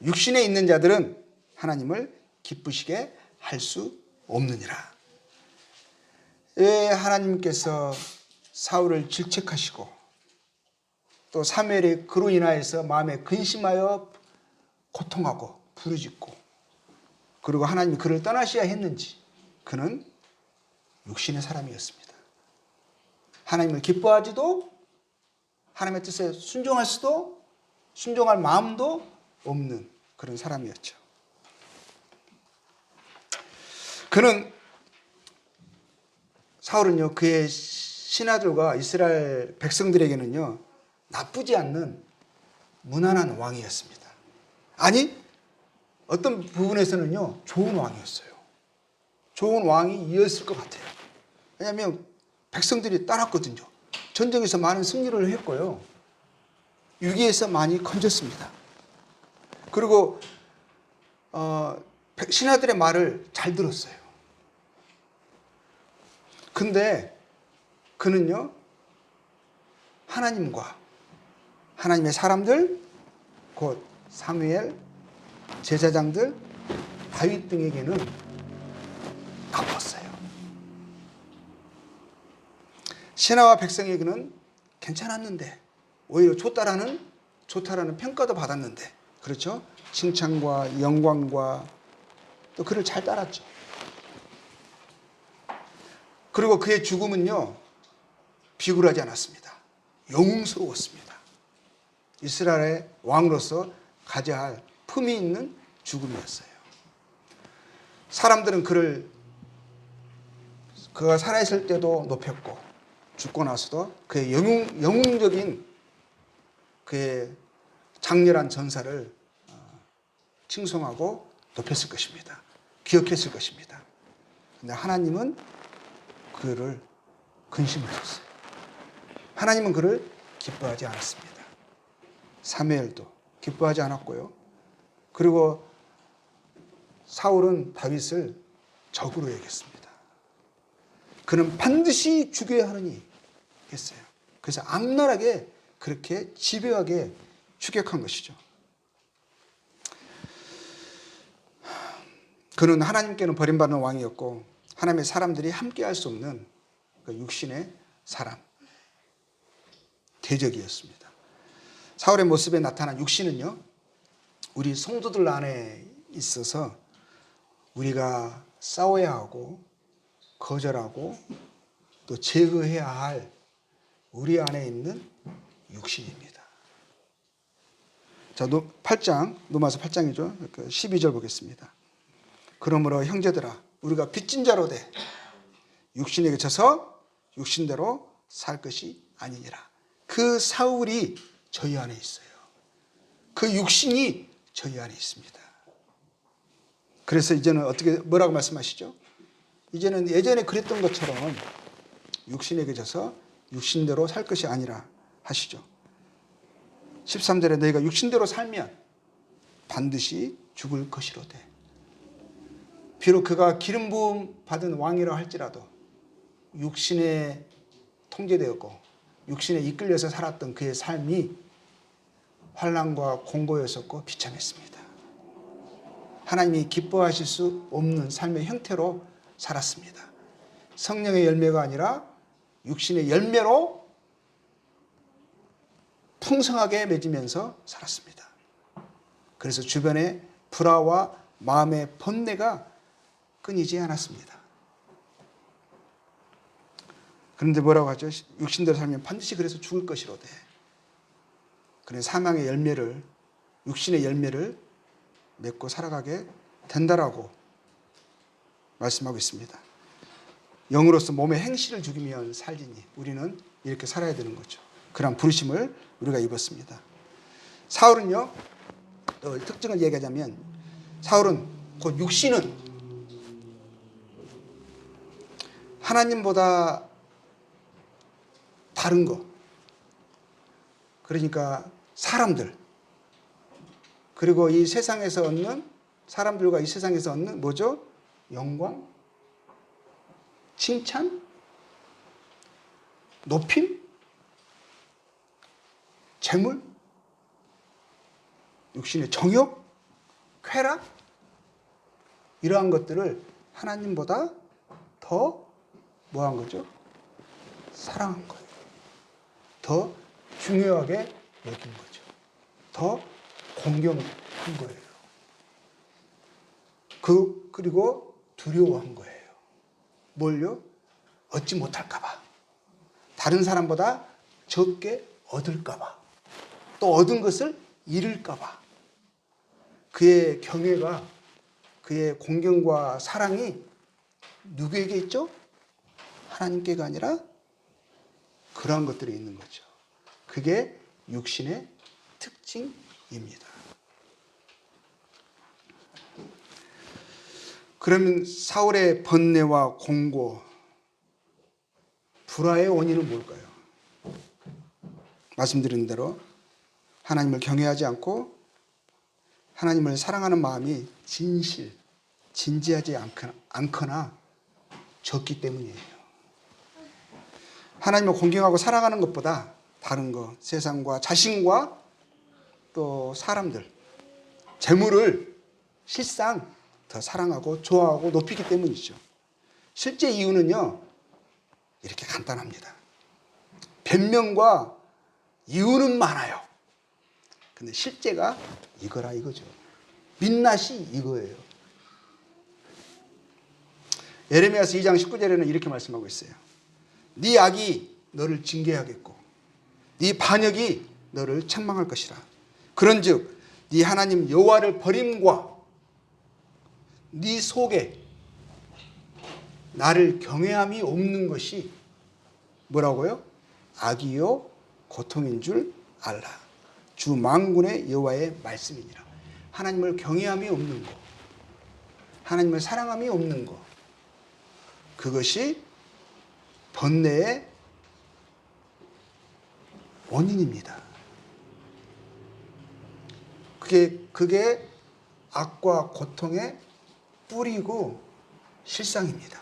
육신에 있는 자들은 하나님을 기쁘시게 할 수 없느니라. 왜 하나님께서 사울을 질책하시고 또 사무엘이 그로 인하여서 마음에 근심하여 고통하고 부르짖고 그리고 하나님이 그를 떠나셔야 했는지? 그는 육신의 사람이었습니다. 하나님을 기뻐하지도 하나님의 뜻에 순종할 수도 순종할 마음도 없는 그런 사람이었죠. 사울은요, 그의 신하들과 이스라엘 백성들에게는요, 나쁘지 않는 무난한 왕이었습니다. 아니, 어떤 부분에서는요, 좋은 왕이었어요. 좋은 왕이었을 것 같아요. 왜냐하면 백성들이 따랐거든요. 전쟁에서 많은 승리를 했고요. 위기에서 많이 건졌습니다. 그리고 신하들의 말을 잘 들었어요. 근데 그는요, 하나님과 하나님의 사람들, 곧 사무엘, 제사장들, 다윗 등에게는 나빴어요. 신하와 백성에게는 괜찮았는데 오히려 좋다라는 평가도 받았는데, 그렇죠? 칭찬과 영광과 또 그를 잘 따랐죠. 그리고 그의 죽음은요, 비굴하지 않았습니다. 영웅스러웠습니다. 이스라엘의 왕으로서 가져야 할 품이 있는 죽음이었어요. 사람들은 그가 살아있을 때도 높였고 죽고 나서도 그의 영웅적인 그의 장렬한 전사를 칭송하고 높였을 것입니다. 기억했을 것입니다. 그런데 하나님은 그를 근심하셨어요. 하나님은 그를 기뻐하지 않았습니다. 사무엘도 기뻐하지 않았고요. 그리고 사울은 다윗을 적으로 여겼습니다. 그는 반드시 죽여야 하느니 했어요. 그래서 악랄하게 그렇게 집요하게 추격한 것이죠. 그는 하나님께는 버림받는 왕이었고 하나님의 사람들이 함께할 수 없는 그 육신의 사람, 대적이었습니다. 사울의 모습에 나타난 육신은요, 우리 성도들 안에 있어서 우리가 싸워야 하고 거절하고 또 제거해야 할 우리 안에 있는 육신입니다. 자, 8장, 로마서 8장이죠. 12절 보겠습니다. 그러므로 형제들아, 우리가 빚진 자로 돼 육신에게 져서 육신대로 살 것이 아니니라. 그 사울이 저희 안에 있어요. 그 육신이 저희 안에 있습니다. 그래서 이제는 어떻게 뭐라고 말씀하시죠? 이제는 예전에 그랬던 것처럼 육신에게 져서 육신대로 살 것이 아니라 하시죠. 13절에 너희가 육신대로 살면 반드시 죽을 것이로되 비록 그가 기름 부음 받은 왕이라 할지라도 육신에 통제되었고 육신에 이끌려서 살았던 그의 삶이 환난과 공고였었고 비참했습니다. 하나님이 기뻐하실 수 없는 삶의 형태로 살았습니다. 성령의 열매가 아니라 육신의 열매로 풍성하게 맺으면서 살았습니다. 그래서 주변에 불화와 마음의 번뇌가 끊이지 않았습니다. 그런데 뭐라고 하죠? 육신대로 살면 반드시 그래서 죽을 것이로되. 그래 사망의 열매를, 육신의 열매를 맺고 살아가게 된다라고 말씀하고 있습니다. 영으로서 몸의 행실을 죽이면 살리니 우리는 이렇게 살아야 되는 거죠. 그런 부르심을 우리가 입었습니다. 사울은요, 특징을 얘기하자면 사울은 곧 육신은 하나님보다 다른 거, 그러니까 사람들, 그리고 이 세상에서 얻는 사람들과 이 세상에서 얻는 뭐죠? 영광, 칭찬, 높임, 재물, 육신의 정욕, 쾌락, 이러한 것들을 하나님보다 더 뭐한 거죠? 사랑한 거예요. 더 중요하게 여긴 거죠. 더 공경한 거예요. 그리고 두려워한 거예요. 뭘요? 얻지 못할까봐. 다른 사람보다 적게 얻을까봐. 또 얻은 것을 잃을까봐. 그의 경외가, 그의 공경과 사랑이 누구에게 있죠? 하나님께가 아니라 그러한 것들이 있는 거죠. 그게 육신의 특징입니다. 그러면 사울의 번뇌와 공고, 불화의 원인은 뭘까요? 말씀드린 대로 하나님을 경외하지 않고 하나님을 사랑하는 마음이 진지하지 않거나 적기 때문이에요. 하나님을 공경하고 사랑하는 것보다 다른 것, 세상과 자신과 또 사람들, 재물을 실상 더 사랑하고 좋아하고 높이기 때문이죠. 실제 이유는요, 이렇게 간단합니다. 변명과 이유는 많아요. 근데 실제가 이거라 이거죠. 민낯이 이거예요. 예레미야서 2장 19절에는 이렇게 말씀하고 있어요. 네 악이 너를 징계하겠고 네 반역이 너를 책망할 것이라. 그런즉 네 하나님 여호와를 버림과 네 속에 나를 경외함이 없는 것이 뭐라고요? 악이요 고통인 줄 알라. 주 만군의 여호와의 말씀이니라. 하나님을 경외함이 없는 것, 하나님을 사랑함이 없는 것, 그것이 번뇌의 원인입니다. 그게 악과 고통의 뿌리고 실상입니다.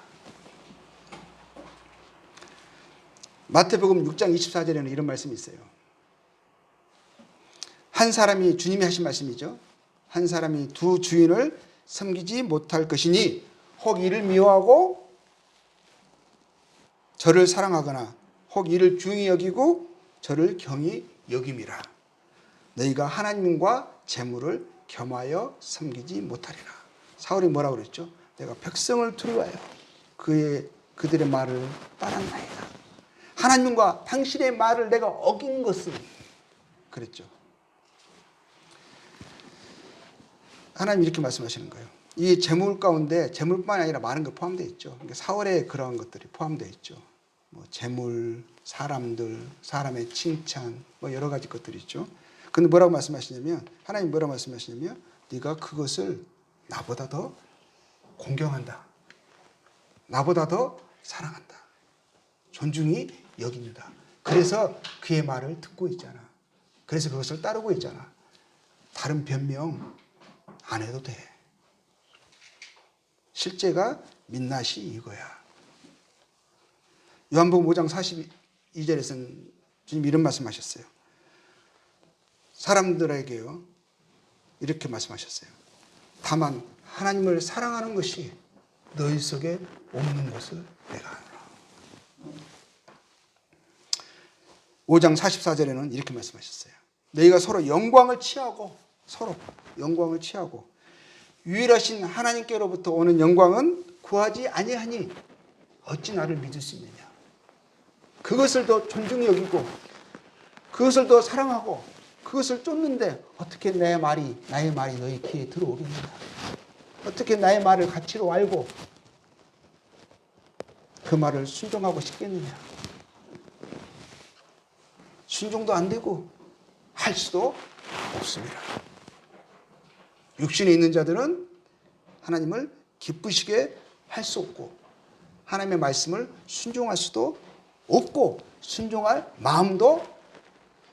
마태복음 6장 24절에는 이런 말씀이 있어요. 한 사람이, 주님이 하신 말씀이죠. 한 사람이 두 주인을 섬기지 못할 것이니 혹 이를 미워하고 저를 사랑하거나 혹 이를 중히 여기고 저를 경히 여김이라. 너희가 하나님과 재물을 겸하여 섬기지 못하리라. 사울이 뭐라고 그랬죠? 내가 백성을 두려워하여 그의 그들의 말을 따랐나이다. 하나님과 당신의 말을 내가 어긴 것은 그랬죠. 하나님 이렇게 말씀하시는 거예요. 이 재물 가운데 재물뿐만 아니라 많은 것 포함되어 있죠. 그러니까 4월에 그러한 것들이 포함되어 있죠. 뭐 재물, 사람들, 사람의 칭찬, 뭐 여러 가지 것들이 있죠. 근데 뭐라고 말씀하시냐면, 하나님 뭐라고 말씀하시냐면, 네가 그것을 나보다 더 공경한다. 나보다 더 사랑한다. 존중이 여깁니다. 그래서 그의 말을 듣고 있잖아. 그래서 그것을 따르고 있잖아. 다른 변명 안 해도 돼. 실제가 민낯이 이거야. 요한복음 5장 42절에서는 주님 이런 말씀하셨어요. 사람들에게요 이렇게 말씀하셨어요. 다만 하나님을 사랑하는 것이 너희 속에 없는 것을 내가 아노라. 5장 44절에는 이렇게 말씀하셨어요. 너희가 서로 영광을 취하고 유일하신 하나님께로부터 오는 영광은 구하지 아니하니 어찌 나를 믿을 수 있느냐. 그것을 더 존중히 여기고 그것을 더 사랑하고 그것을 쫓는데 어떻게 나의 말이 너희 귀에 들어오겠느냐. 어떻게 나의 말을 가치로 알고 그 말을 순종하고 싶겠느냐. 순종도 안 되고 할 수도 없습니다. 육신에 있는 자들은 하나님을 기쁘시게 할 수 없고 하나님의 말씀을 순종할 수도 없고 순종할 마음도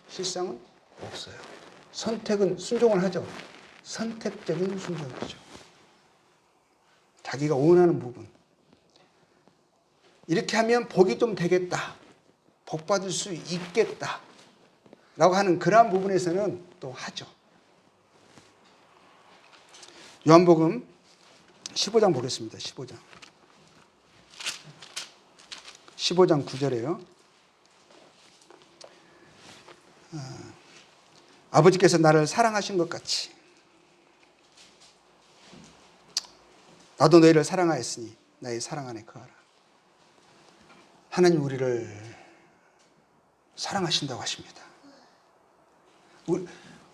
실상은 없어요. 선택은 순종을 하죠. 선택적인 순종이죠. 자기가 원하는 부분. 이렇게 하면 복이 좀 되겠다. 복 받을 수 있겠다. 라고 하는 그러한 부분에서는 또 하죠. 요한복음 15장 보겠습니다. 15장 9절에요. 아버지께서 나를 사랑하신 것 같이 나도 너희를 사랑하였으니 나의 사랑 안에 거하라. 하나님 우리를 사랑하신다고 하십니다.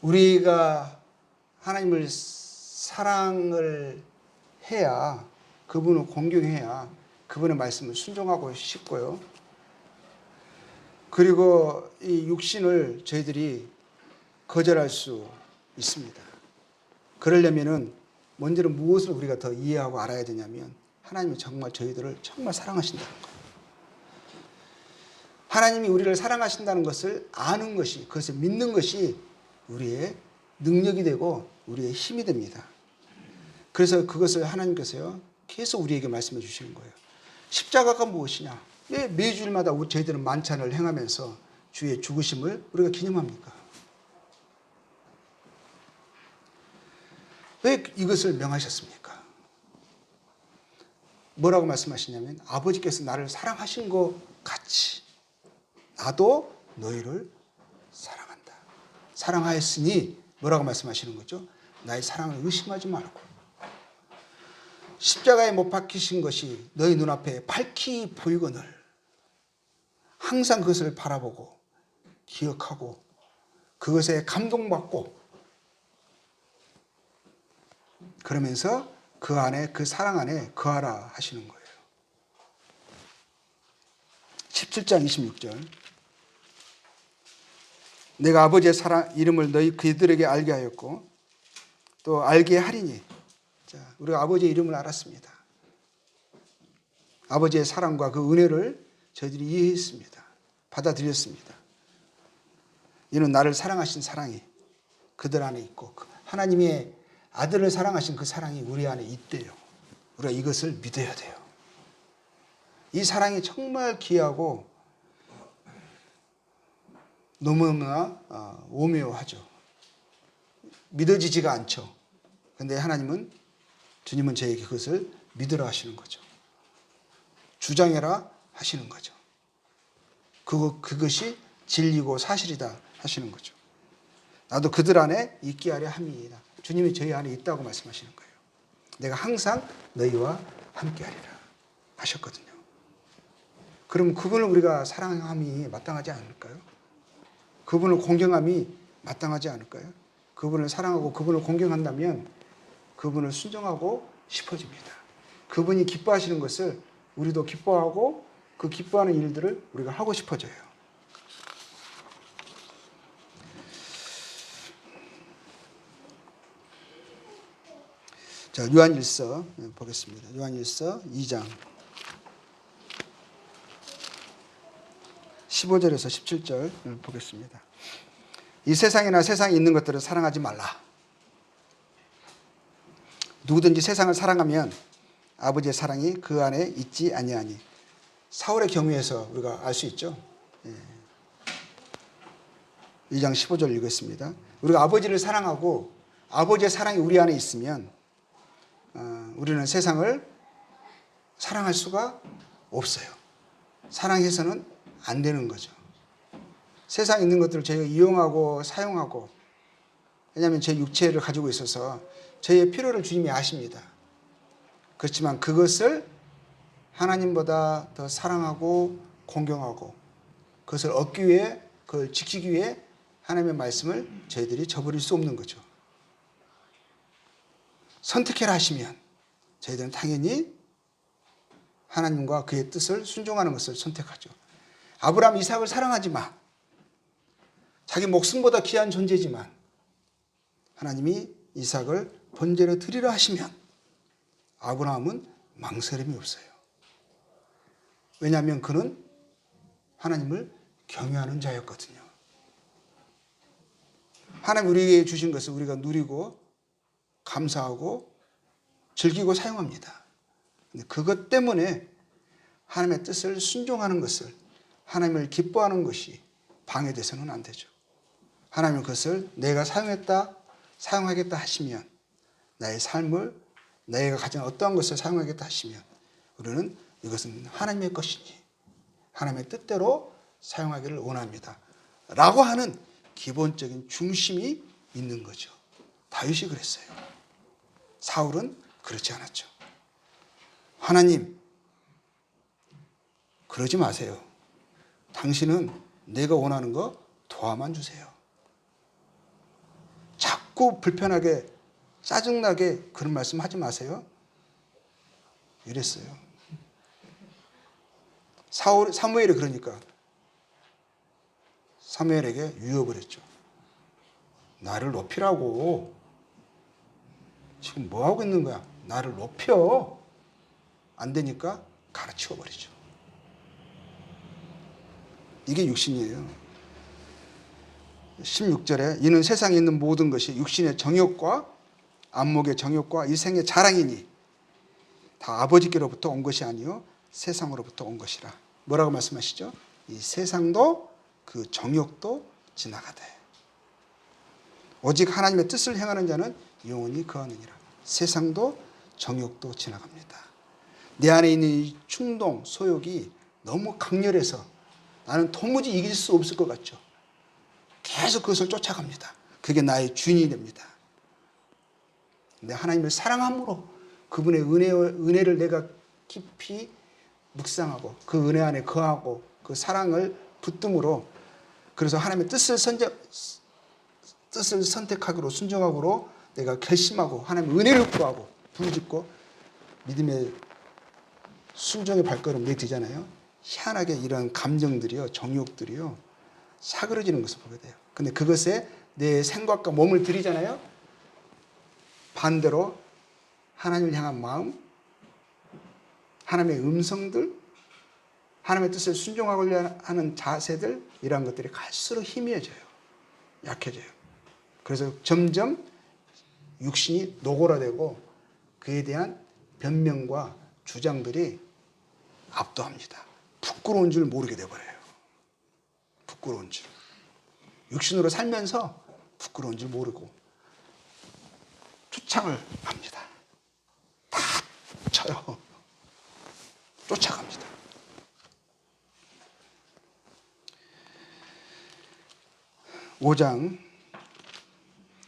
우리가 하나님을 사랑을 해야, 그분을 공경해야 그분의 말씀을 순종하고 싶고요. 그리고 이 육신을 저희들이 거절할 수 있습니다. 그러려면은 먼저는 무엇을 우리가 더 이해하고 알아야 되냐면 하나님이 정말 저희들을 정말 사랑하신다는 거예요. 하나님이 우리를 사랑하신다는 것을 아는 것이, 그것을 믿는 것이 우리의 능력이 되고 우리의 힘이 됩니다. 그래서 그것을 하나님께서요 계속 우리에게 말씀해 주시는 거예요. 십자가가 무엇이냐? 왜 매주일마다 저희들은 만찬을 행하면서 주의 죽으심을 우리가 기념합니까? 왜 이것을 명하셨습니까? 뭐라고 말씀하시냐면 아버지께서 나를 사랑하신 것 같이 나도 너희를 사랑한다. 사랑하였으니 뭐라고 말씀하시는 거죠? 나의 사랑을 의심하지 말고 십자가에 못 박히신 것이 너희 눈앞에 밝히 보이거늘 항상 그것을 바라보고 기억하고 그것에 감동받고 그러면서 그 안에, 그 사랑 안에 거하라 하시는 거예요. 17장 26절. 내가 아버지의 사랑 이름을 너희 그들에게 알게 하였고 또 알게 하리니. 자, 우리가 아버지의 이름을 알았습니다. 아버지의 사랑과 그 은혜를 저희들이 이해했습니다. 받아들였습니다. 이는 나를 사랑하신 사랑이 그들 안에 있고 하나님의 아들을 사랑하신 그 사랑이 우리 안에 있대요. 우리가 이것을 믿어야 돼요. 이 사랑이 정말 귀하고 너무나 오묘하죠. 믿어지지가 않죠. 그런데 하나님은, 주님은 저에게 그것을 믿으라 하시는 거죠. 주장해라 하시는 거죠. 그것이 진리고 사실이다 하시는 거죠. 나도 그들 안에 있게 하려 함이니이다. 주님이 저희 안에 있다고 말씀하시는 거예요. 내가 항상 너희와 함께 하리라 하셨거든요. 그럼 그분을 우리가 사랑함이 마땅하지 않을까요? 그분을 공경함이 마땅하지 않을까요? 그분을 사랑하고 그분을 공경한다면 그분을 순종하고 싶어집니다. 그분이 기뻐하시는 것을 우리도 기뻐하고 그 기뻐하는 일들을 우리가 하고 싶어져요. 자, 요한일서 보겠습니다. 요한일서 2장 15절에서 17절 보겠습니다. 이 세상이나 세상에 있는 것들을 사랑하지 말라. 누구든지 세상을 사랑하면 아버지의 사랑이 그 안에 있지 아니하니. 사울의 경우에서 우리가 알 수 있죠. 2장 15절 읽겠습니다. 우리가 아버지를 사랑하고 아버지의 사랑이 우리 안에 있으면 우리는 세상을 사랑할 수가 없어요. 사랑해서는 안 되는 거죠. 세상에 있는 것들을 저희가 이용하고 사용하고, 왜냐하면 제 육체를 가지고 있어서 저희의 필요를 주님이 아십니다. 그렇지만 그것을 하나님보다 더 사랑하고 공경하고 그것을 얻기 위해, 그걸 지키기 위해 하나님의 말씀을 저희들이 저버릴 수 없는 거죠. 선택해라 하시면 저희들은 당연히 하나님과 그의 뜻을 순종하는 것을 선택하죠. 아브라함 이삭을 사랑하지만 자기 목숨보다 귀한 존재지만 하나님이 이삭을 번제로 드리라 하시면 아브라함은 망설임이 없어요. 왜냐하면 그는 하나님을 경외하는 자였거든요. 하나님 우리에게 주신 것을 우리가 누리고 감사하고 즐기고 사용합니다. 근데 그것 때문에 하나님의 뜻을 순종하는 것을, 하나님을 기뻐하는 것이 방해돼서는 안 되죠. 하나님은 그것을 내가 사용하겠다 하시면, 나의 삶을, 내가 가진 어떠한 것을 사용하겠다 하시면 우리는 이것은 하나님의 것이니 하나님의 뜻대로 사용하기를 원합니다 라고 하는 기본적인 중심이 있는 거죠. 다윗이 그랬어요. 사울은 그렇지 않았죠. 하나님, 그러지 마세요. 당신은 내가 원하는 거 도와만 주세요. 자꾸 불편하게 짜증나게 그런 말씀 하지 마세요. 이랬어요. 사무엘이 그러니까 사무엘에게 유업을 했죠. 나를 높이라고. 지금 뭐 하고 있는 거야? 나를 높여. 안 되니까 가르쳐 버리죠. 이게 육신이에요. 16절에 이는 세상에 있는 모든 것이 육신의 정욕과 안목의 정욕과 이 생의 자랑이니 다 아버지께로부터 온 것이 아니요 세상으로부터 온 것이라. 뭐라고 말씀하시죠? 이 세상도 그 정욕도 지나가되 오직 하나님의 뜻을 행하는 자는 영원히 거하느니라. 세상도 정욕도 지나갑니다. 내 안에 있는 이 충동, 소욕이 너무 강렬해서 나는 도무지 이길 수 없을 것 같죠. 계속 그것을 쫓아갑니다. 그게 나의 주인이 됩니다. 근데 하나님을 사랑함으로 그분의 은혜를 내가 깊이 묵상하고 그 은혜 안에 거하고 그 사랑을 붙듦으로, 그래서 하나님의 뜻을 선택하기로 순종하기로 내가 결심하고 하나님의 은혜를 구하고 부르짖고 믿음의 순종의 발걸음 내디잖아요. 희한하게 이런 감정들이요, 정욕들이요, 사그러지는 것을 보게 돼요. 근데 그것에 내 생각과 몸을 들이잖아요. 반대로 하나님을 향한 마음, 하나님의 음성들, 하나님의 뜻을 순종하고자 하는 자세들, 이러한 것들이 갈수록 희미해져요. 약해져요. 그래서 점점 육신이 노골화되고 그에 대한 변명과 주장들이 압도합니다. 부끄러운 줄 모르게 돼버려요. 부끄러운 줄. 육신으로 살면서 부끄러운 줄 모르고 초창을 합니다. 다 쳐요. 쫓아갑니다.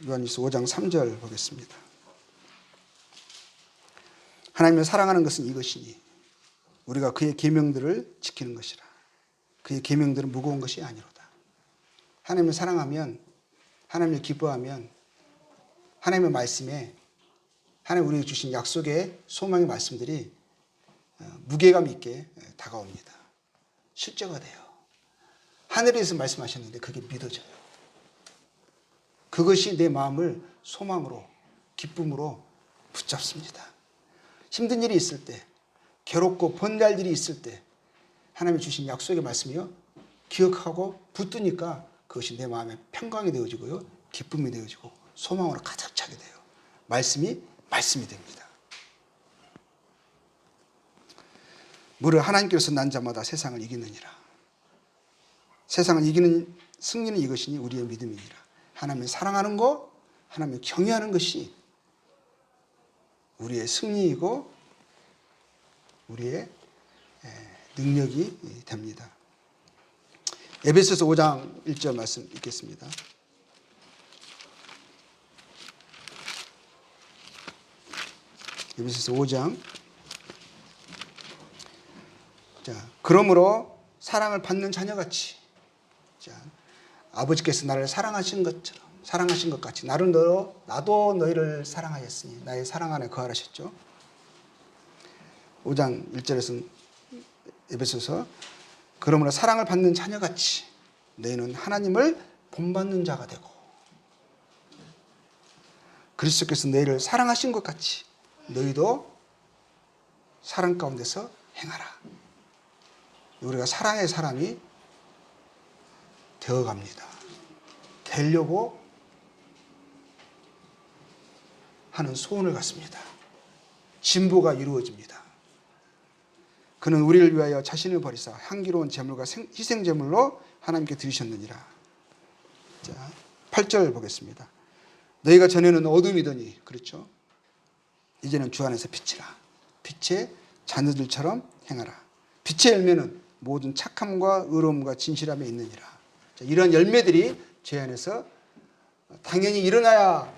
요한일서 5장 3절 보겠습니다. 하나님을 사랑하는 것은 이것이니 우리가 그의 계명들을 지키는 것이라. 그의 계명들은 무거운 것이 아니로다. 하나님을 사랑하면, 하나님을 기뻐하면 하나님의 말씀에, 하나님 우리에게 주신 약속의 소망의 말씀들이 무게감 있게 다가옵니다. 실제가 돼요. 하늘에서 말씀하셨는데 그게 믿어져요. 그것이 내 마음을 소망으로, 기쁨으로 붙잡습니다. 힘든 일이 있을 때, 괴롭고 번날 일이 있을 때 하나님이 주신 약속의 말씀이요 기억하고 붙드니까 그것이 내 마음에 평강이 되어지고요, 기쁨이 되어지고 소망으로 가득 차게 돼요. 말씀이 됩니다. 무릇 하나님께서 난 자마다 세상을 이기느니라. 세상을 이기는 승리는 이것이니 우리의 믿음이니라. 하나님을 사랑하는 것, 하나님을 경외하는 것이 우리의 승리이고 우리의 능력이 됩니다. 에베소서 5장 1절 말씀 읽겠습니다. 에베소서 5장. 자, 그러므로 사랑을 받는 자녀같이, 자, 아버지께서 나를 사랑하신 것 같이 나도 너희를 사랑하였으니 나의 사랑 안에 거하라셨죠. 5장 1절에서 에베소서, 그러므로 사랑을 받는 자녀같이 너희는 하나님을 본받는 자가 되고 그리스도께서 너희를 사랑하신 것 같이 너희도 사랑 가운데서 행하라. 우리가 사랑의 사람이 되어갑니다. 되려고 하는 소원을 갖습니다. 진보가 이루어집니다. 그는 우리를 위하여 자신을 버리사 향기로운 제물과 희생제물로 하나님께 드리셨느니라. 자, 8절 보겠습니다. 너희가 전에는 어둠이더니, 그렇죠? 이제는 주 안에서 빛이라. 빛의 자녀들처럼 행하라. 빛의 열매는 모든 착함과 의로움과 진실함에 있느니라. 자, 이런 열매들이 제 안에서 당연히 일어나야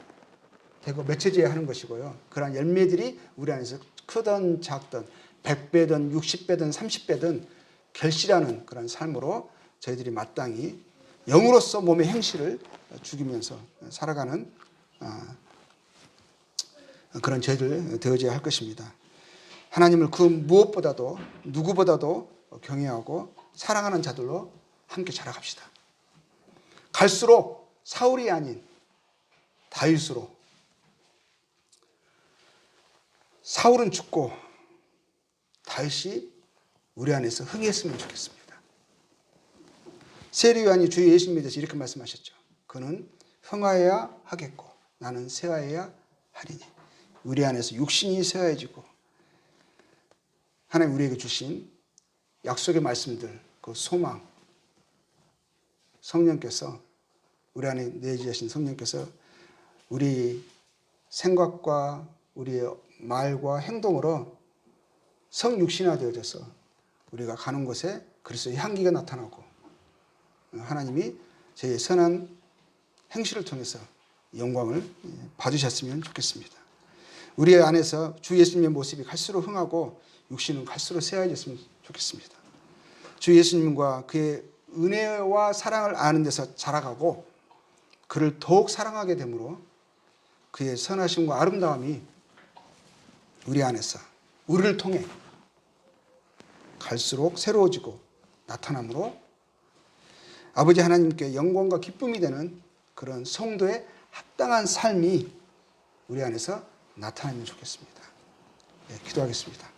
되고 맺혀져야 하는 것이고요. 그러한 열매들이 우리 안에서 크든 작든 100배든 60배든 30배든 결실하는 그런 삶으로 저희들이 마땅히 영으로서 몸의 행실을 죽이면서 살아가는 그런 저희들 되어져야 할 것입니다. 하나님을 그 무엇보다도 누구보다도 경외하고 사랑하는 자들로 함께 자라갑시다. 갈수록 사울이 아닌 다윗으로, 사울은 죽고 다윗이 우리 안에서 흥했으면 좋겠습니다. 세례요한이 주 예수님에 대해서 이렇게 말씀하셨죠. 그는 흥하여야 하겠고 나는 쇠하여야 하리니. 우리 안에서 육신이 쇠하여지고 하나님 우리에게 주신 약속의 말씀들, 그 소망, 성령께서 우리 안에 내주신 성령께서 우리 생각과 우리의 말과 행동으로 성육신화 되어져서 우리가 가는 곳에 그리스도의 향기가 나타나고 하나님이 저희의 선한 행실을 통해서 영광을 받으셨으면 좋겠습니다. 우리 안에서 주 예수님의 모습이 갈수록 흥하고 육신은 갈수록 쇠하여졌으면 좋겠습니다. 주 예수님과 그의 은혜와 사랑을 아는 데서 자라가고 그를 더욱 사랑하게 되므로 그의 선하심과 아름다움이 우리 안에서 우리를 통해 갈수록 새로워지고 나타나므로 아버지 하나님께 영광과 기쁨이 되는 그런 성도의 합당한 삶이 우리 안에서 나타나면 좋겠습니다. 네, 기도하겠습니다.